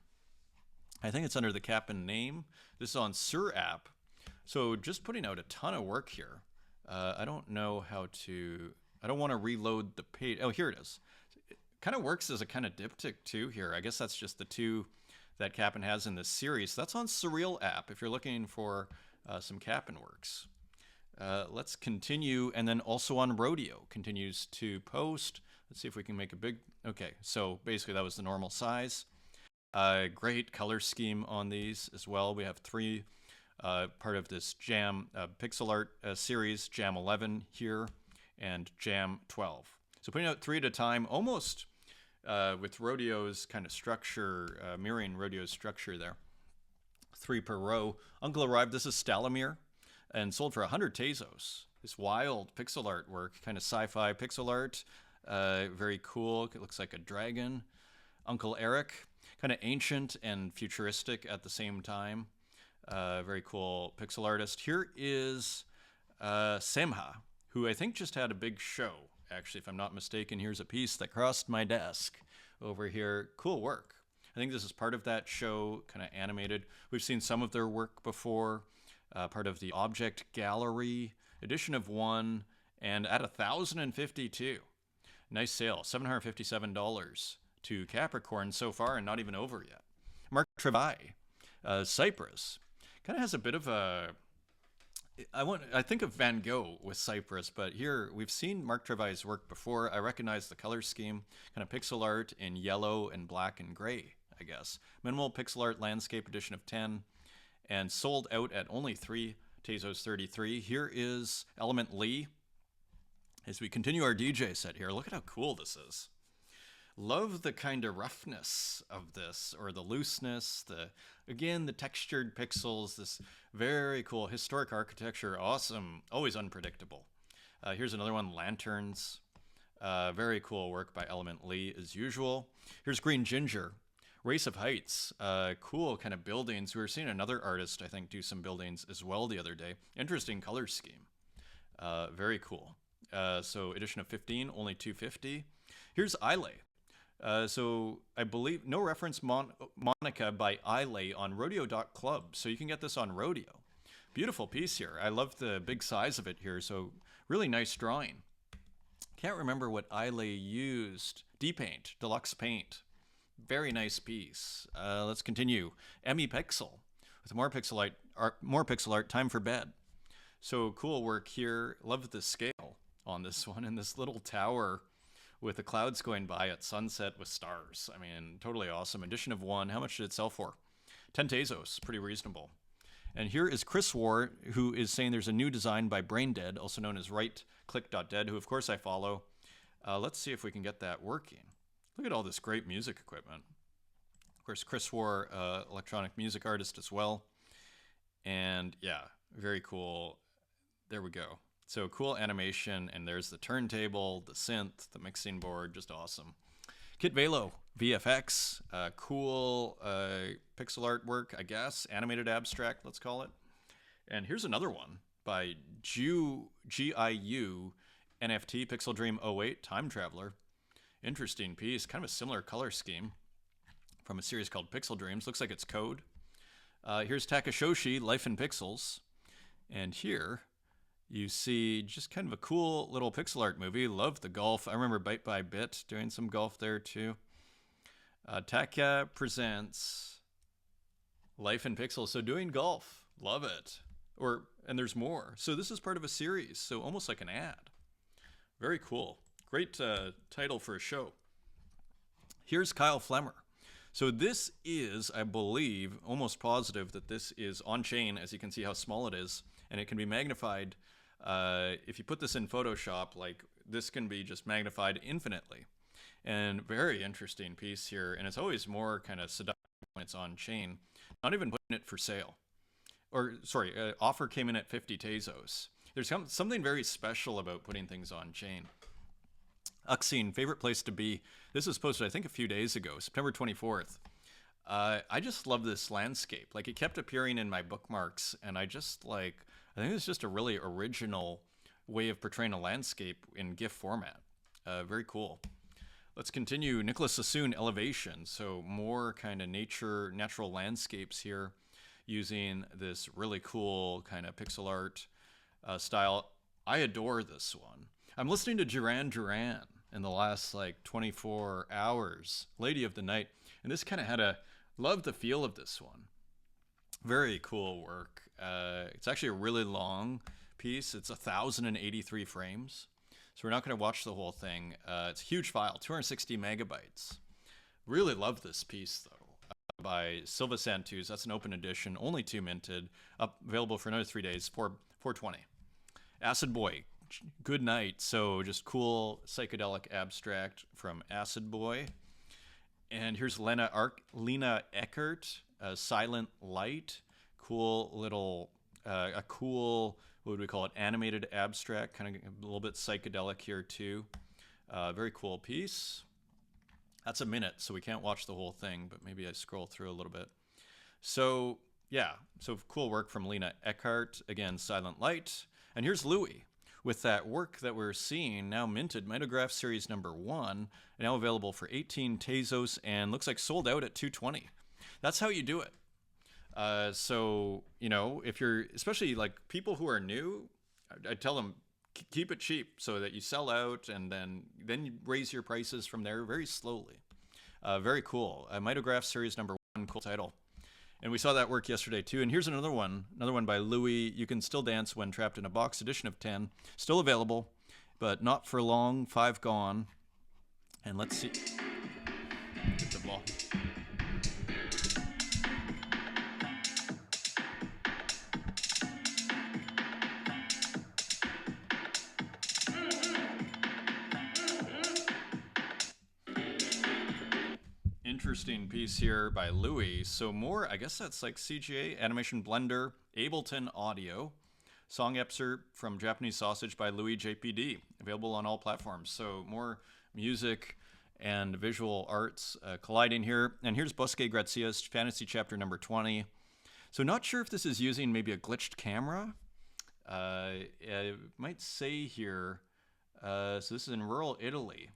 I think it's under the Cap'n name. This is on Sur app. So just putting out a ton of work here. I don't know how to, I don't want to reload the page. Oh, here it is. It kind of works as a kind of diptych too here. I guess that's just the two that Cap'n has in this series. That's on Surreal app if you're looking for some Cap'n works. Let's continue, and then also on Rodeo continues to post. Let's see if we can make a big, okay, so basically that was the normal size. Great color scheme on these as well. We have 3 part of this Jam pixel art series, Jam 11 here, and Jam 12. So putting out 3 at a time, almost with Rodeo's kind of structure, mirroring Rodeo's structure there. 3 per row. Uncle Arrived, this is Stalamir, and sold for 100 Tezos. This wild pixel art work, kind of sci-fi pixel art, very cool. It looks like a dragon. Uncle Eric, kind of ancient and futuristic at the same time. Very cool pixel artist. Here is Semha, who I think just had a big show. Actually, if I'm not mistaken, here's a piece that crossed my desk over here. Cool work. I think this is part of that show, kind of animated. We've seen some of their work before, part of the Object Gallery edition of 1, and at 1,052. Nice sale, $757 to Capricorn so far, and not even over yet. Mark Travai, Cypress, kind of has a bit of a... I think of Van Gogh with Cypress, but here we've seen Mark Travai's work before. I recognize the color scheme, kind of pixel art in yellow and black and gray, I guess. Minimal pixel art landscape edition of 10, and sold out at only 3, Tezos 33. Here is Element Lee. As we continue our DJ set here, look at how cool this is. Love the kind of roughness of this, or the looseness, again, the textured pixels, this very cool historic architecture, awesome, always unpredictable. Here's another one, Lanterns. Very cool work by Element Lee as usual. Here's Green Ginger, Race of Heights, cool kind of buildings. We were seeing another artist, I think, do some buildings as well the other day. Interesting color scheme. Very cool. So edition of 15, only $250. Here's Ile. So I believe no reference Monica by Ile on rodeo.club. So you can get this on Rodeo. Beautiful piece here. I love the big size of it here. So really nice drawing. Can't remember what Ile used. D-Paint, Deluxe Paint. Very nice piece. Let's continue. Emmy Pixel with more pixel art. Time for bed. So cool work here. Love the scale on this one, and this little tower with the clouds going by at sunset with stars. I mean, totally awesome. Edition of 1. How much did it sell for? 10 Tezos. Pretty reasonable. And here is Chris War, who is saying there's a new design by Braindead, also known as rightclick.dead, who of course I follow. Let's see if we can get that working. Look at all this great music equipment. Of course, Chris War, electronic music artist as well. And yeah, very cool. There we go. So cool animation, and there's the turntable, the synth, the mixing board, just awesome. Kit Velo, VFX, cool pixel artwork, I guess, animated abstract, let's call it. And here's another one by GIU NFT, Pixel Dream 08, Time Traveler. Interesting piece, kind of a similar color scheme from a series called Pixel Dreams. Looks like it's code. Here's Takashoshi, Life in Pixels. And here you see just kind of a cool little pixel art movie. Love the golf. I remember Bite by Bit doing some golf there too. Taka presents Life in Pixels. So doing golf. Love it. And there's more. So this is part of a series. So almost like an ad. Very cool. Great title for a show. Here's Kyle Flemmer. So this is, I believe, almost positive that this is on chain, as you can see how small it is, and it can be magnified. If you put this in Photoshop, like this can be just magnified infinitely. And very interesting piece here, and it's always more kind of seductive when it's on chain. Not even putting it for sale. Or, sorry, offer came in at 50 Tezos. There's something very special about putting things on chain. Uxine, favorite place to be. This was posted, I think, a few days ago, September 24th. I just love this landscape. Like, it kept appearing in my bookmarks, and I think it's just a really original way of portraying a landscape in GIF format. Very cool. Let's continue. Nicholas Sassoon, Elevation. So more kind of natural landscapes here using this really cool kind of pixel art style. I adore this one. I'm listening to Duran Duran in the last 24 hours, Lady of the Night, and this kind of love the feel of this one. Very cool work. It's actually a really long piece. It's 1,083 frames, so we're not going to watch the whole thing. It's a huge file, 260 megabytes. Really love this piece though, by Silva Santus. That's an open edition, only 2 minted, available for another 3 days, $420. Acid Boy, Good Night. So just cool psychedelic abstract from Acid Boy. And here's Lena Eckert, Silent Light. Cool little, what would we call it? Animated abstract, kind of a little bit psychedelic here too. Very cool piece. That's a minute, so we can't watch the whole thing, but maybe I scroll through a little bit. So, yeah, so cool work from Lena Eckhart. Again, Silent Light. And here's Louis with that work that we're seeing now minted, Mitograph Series number 1, now available for 18 Tezos and looks like sold out at 220. That's how you do it. So, you know, if you're, especially like people who are new, I tell them keep it cheap so that you sell out and then you raise your prices from there very slowly. Very cool. Mitograph Series number 1, cool title. And we saw that work yesterday too. And here's another one by Louis. You Can Still Dance When Trapped in a Box, edition of 10. Still available, but not for long. 5 gone. And let's see. Get the ball. Interesting piece here by Louis. So more, I guess that's like CGA, Animation Blender, Ableton Audio, song excerpt from Japanese Sausage by Louis JPD, available on all platforms. So more music and visual arts colliding here. And here's Bosque Gracias, Fantasy Chapter number 20. So not sure if this is using maybe a glitched camera. It might say here, so this is in rural Italy.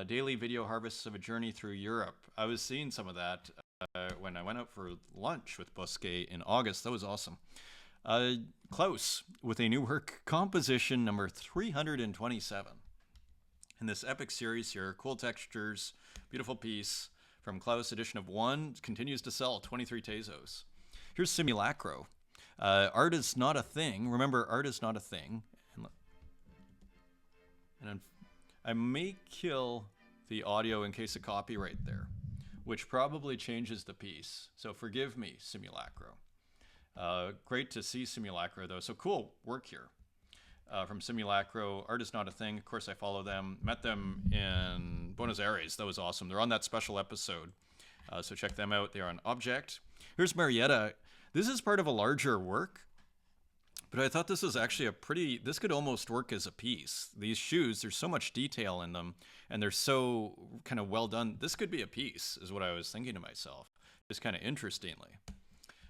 Daily video harvests of a journey through Europe. I was seeing some of that when I went out for lunch with Bosque in August. That was awesome. Klaus with a new work, Composition number 327. In this epic series here, cool textures, beautiful piece from Klaus, edition of 1, continues to sell, 23 Tezos. Here's Simulacro. Art is not a thing. Remember, art is not a thing. And I may kill the audio in case of copyright there, which probably changes the piece. So forgive me, Simulacro. Great to see Simulacro, though. So cool work here from Simulacro. Art is not a thing. Of course, I follow them. Met them in Buenos Aires. That was awesome. They're on that special episode. So check them out. They're on Object. Here's Marietta. This is part of a larger work. But I thought this was actually this could almost work as a piece. These shoes, there's so much detail in them, and they're so kind of well done. This could be a piece, is what I was thinking to myself, just kind of interestingly.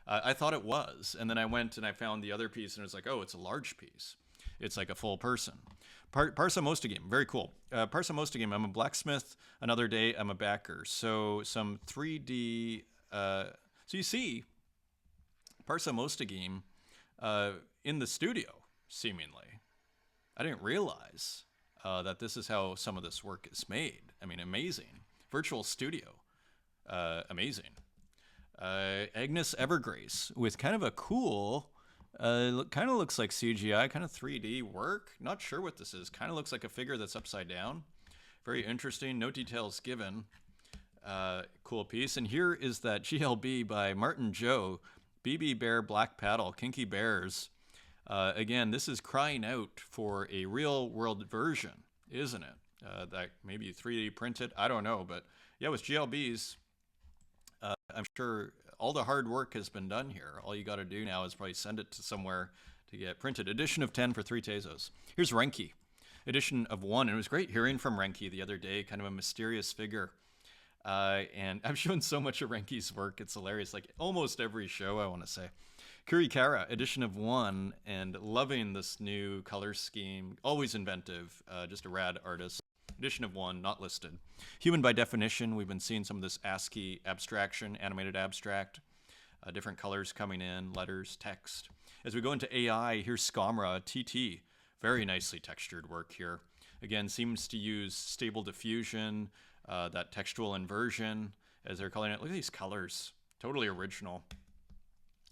I thought it was, and then I went and I found the other piece, and it was like, oh, it's a large piece. It's like a full person. Parsa Mostagame, very cool. Parsa Mostagame, I'm a blacksmith. Another day, I'm a backer. So some 3D, so you see, Parsa Mostagame, in the studio, seemingly. I didn't realize that this is how some of this work is made. I mean, amazing. Virtual studio, amazing. Agnes Evergrace with kind of a cool, kind of looks like CGI, kind of 3D work. Not sure what this is. Kind of looks like a figure that's upside down. Very interesting. No details given. Cool piece. And here is that GLB by Martin Joe, BB Bear Black Paddle, Kinky Bears. Again, this is crying out for a real world version, isn't it? That maybe 3D printed, I don't know. But yeah, with GLBs, I'm sure all the hard work has been done here. All you got to do now is probably send it to somewhere to get printed. Edition of 10 for 3 Tezos. Here's Renki, edition of 1. And it was great hearing from Renki the other day, kind of a mysterious figure. And I've shown so much of Renki's work. It's hilarious. Like almost every show, I want to say. Kurikara, edition of 1, and loving this new color scheme. Always inventive. Just a rad artist. Edition of 1, not listed. Human by Definition. We've been seeing some of this ASCII abstraction, animated abstract. Different colors coming in, letters, text. As we go into AI, here's Scamra, TT. Very nicely textured work here. Again, seems to use stable diffusion, that textual inversion, as they're calling it. Look at these colors. Totally original.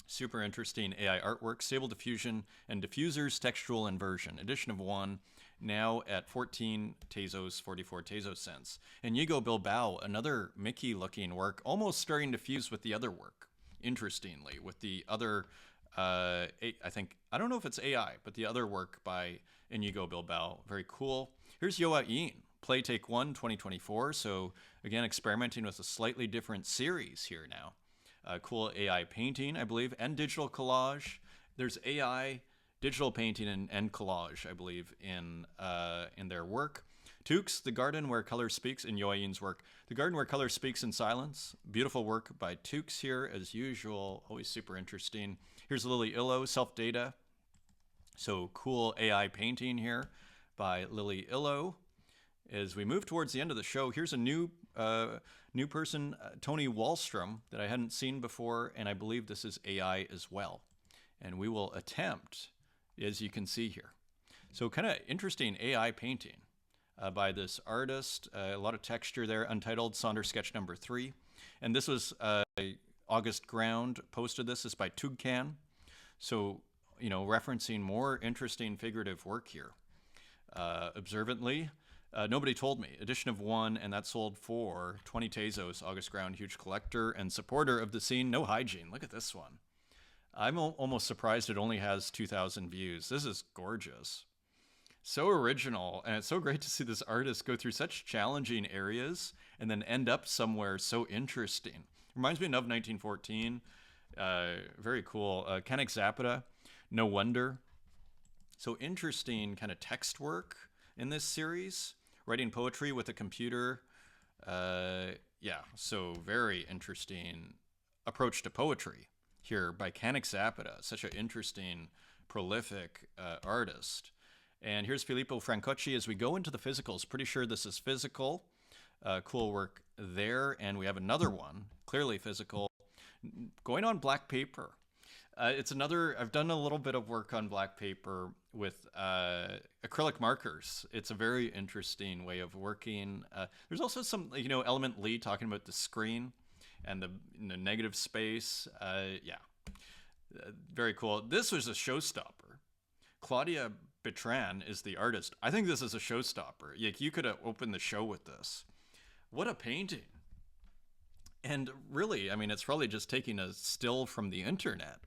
Super interesting AI artwork. Stable diffusion and diffusers textual inversion. Edition of 1, now at 14 Tezos, 44 Tezos cents. And Yigo Bilbao, another Mickey-looking work, almost starting to fuse with the other work. Interestingly, with the other, I don't know if it's AI, but the other work by Inigo Bilbao. Very cool. Here's Yoa Yin, Play Take 1, 2024. So again, experimenting with a slightly different series here now. Cool AI painting, I believe, and digital collage. There's AI, digital painting, and collage, I believe, in their work. Tukes, The Garden Where Color Speaks, in Yoayin's work. The Garden Where Color Speaks in Silence. Beautiful work by Tukes here, as usual. Always super interesting. Here's Lily Illo, Self-Data. So cool AI painting here by Lily Illo. As we move towards the end of the show, here's a new person, Tony Wallstrom, that I hadn't seen before, and I believe this is AI as well. And we will attempt, as you can see here. So kind of interesting AI painting by this artist. A lot of texture there, Untitled, Sonder sketch number 3. And this was August Ground posted this. This is by Tugcan. So, you know, referencing more interesting figurative work here. Observantly, Nobody Told Me, edition of 1, and that sold for 20 Tezos. August Ground, huge collector and supporter of the scene. No hygiene. Look at this one. I'm almost surprised it only has 2,000 views. This is gorgeous. So original, and it's so great to see this artist go through such challenging areas and then end up somewhere so interesting. Reminds me of 1914. Very cool. Kanik Zapata, No Wonder. So interesting kind of text work in this series. Writing poetry with a computer. Yeah, so very interesting approach to poetry here by Kanik Zapata. Such an interesting, prolific artist. And here's Filippo Francocci as we go into the physicals. Pretty sure this is physical. Cool work there. And we have another one, clearly physical, going on black paper. It's another, I've done a little bit of work on black paper with acrylic markers. It's a very interesting way of working. There's also some, you know, Element Lee talking about the screen and the negative space. Yeah, very cool. This was a showstopper. Claudia Bertrand is the artist. I think this is a showstopper. You could have opened the show with this. What a painting. And really, I mean, it's probably just taking a still from the internet.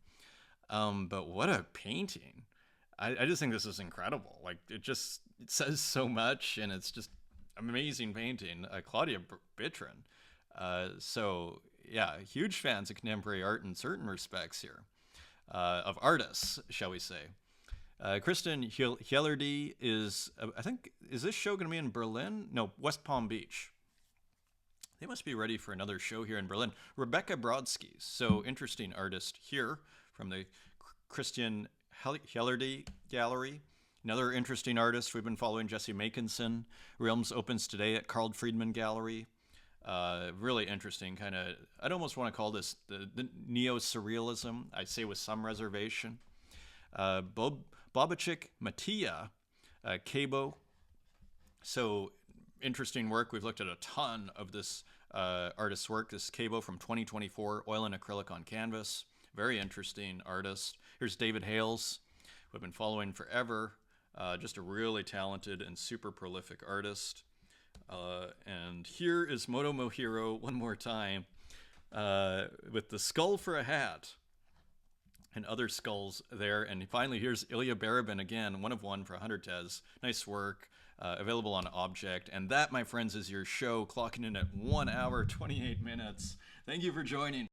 But what a painting. I just think this is incredible. Like, it says so much, and it's just amazing painting. Claudia Bertrand. So, yeah, huge fans of contemporary art in certain respects here. Of artists, shall we say. Kristen Hjellerdy is, I think, is this show going to be in Berlin? No, West Palm Beach. They must be ready for another show here in Berlin. Rebecca Brodsky, so interesting artist here from the Christian Hjellerdy Gallery. Another interesting artist we've been following, Jesse Makinson. Realms opens today at Carl Friedman Gallery. Really interesting, kind of, I'd almost want to call this the neo-surrealism, I say with some reservation. Bobichik Mattia, Cabo. So interesting work. We've looked at a ton of this artist's work. This is Cabo from 2024, oil and acrylic on canvas. Very interesting artist. Here's David Hales, who I've been following forever. Just a really talented and super prolific artist. And here is Moto Mohiro one more time with the skull for a hat and other skulls there. And finally, here's Ilya Barabin again, one of one for 100 Tez. Nice work. Available on Object. And that, my friends, is your show, clocking in at 1 hour, 28 minutes. Thank you for joining.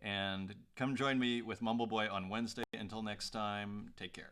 And come join me with Mumbleboy on Wednesday. Until next time, take care.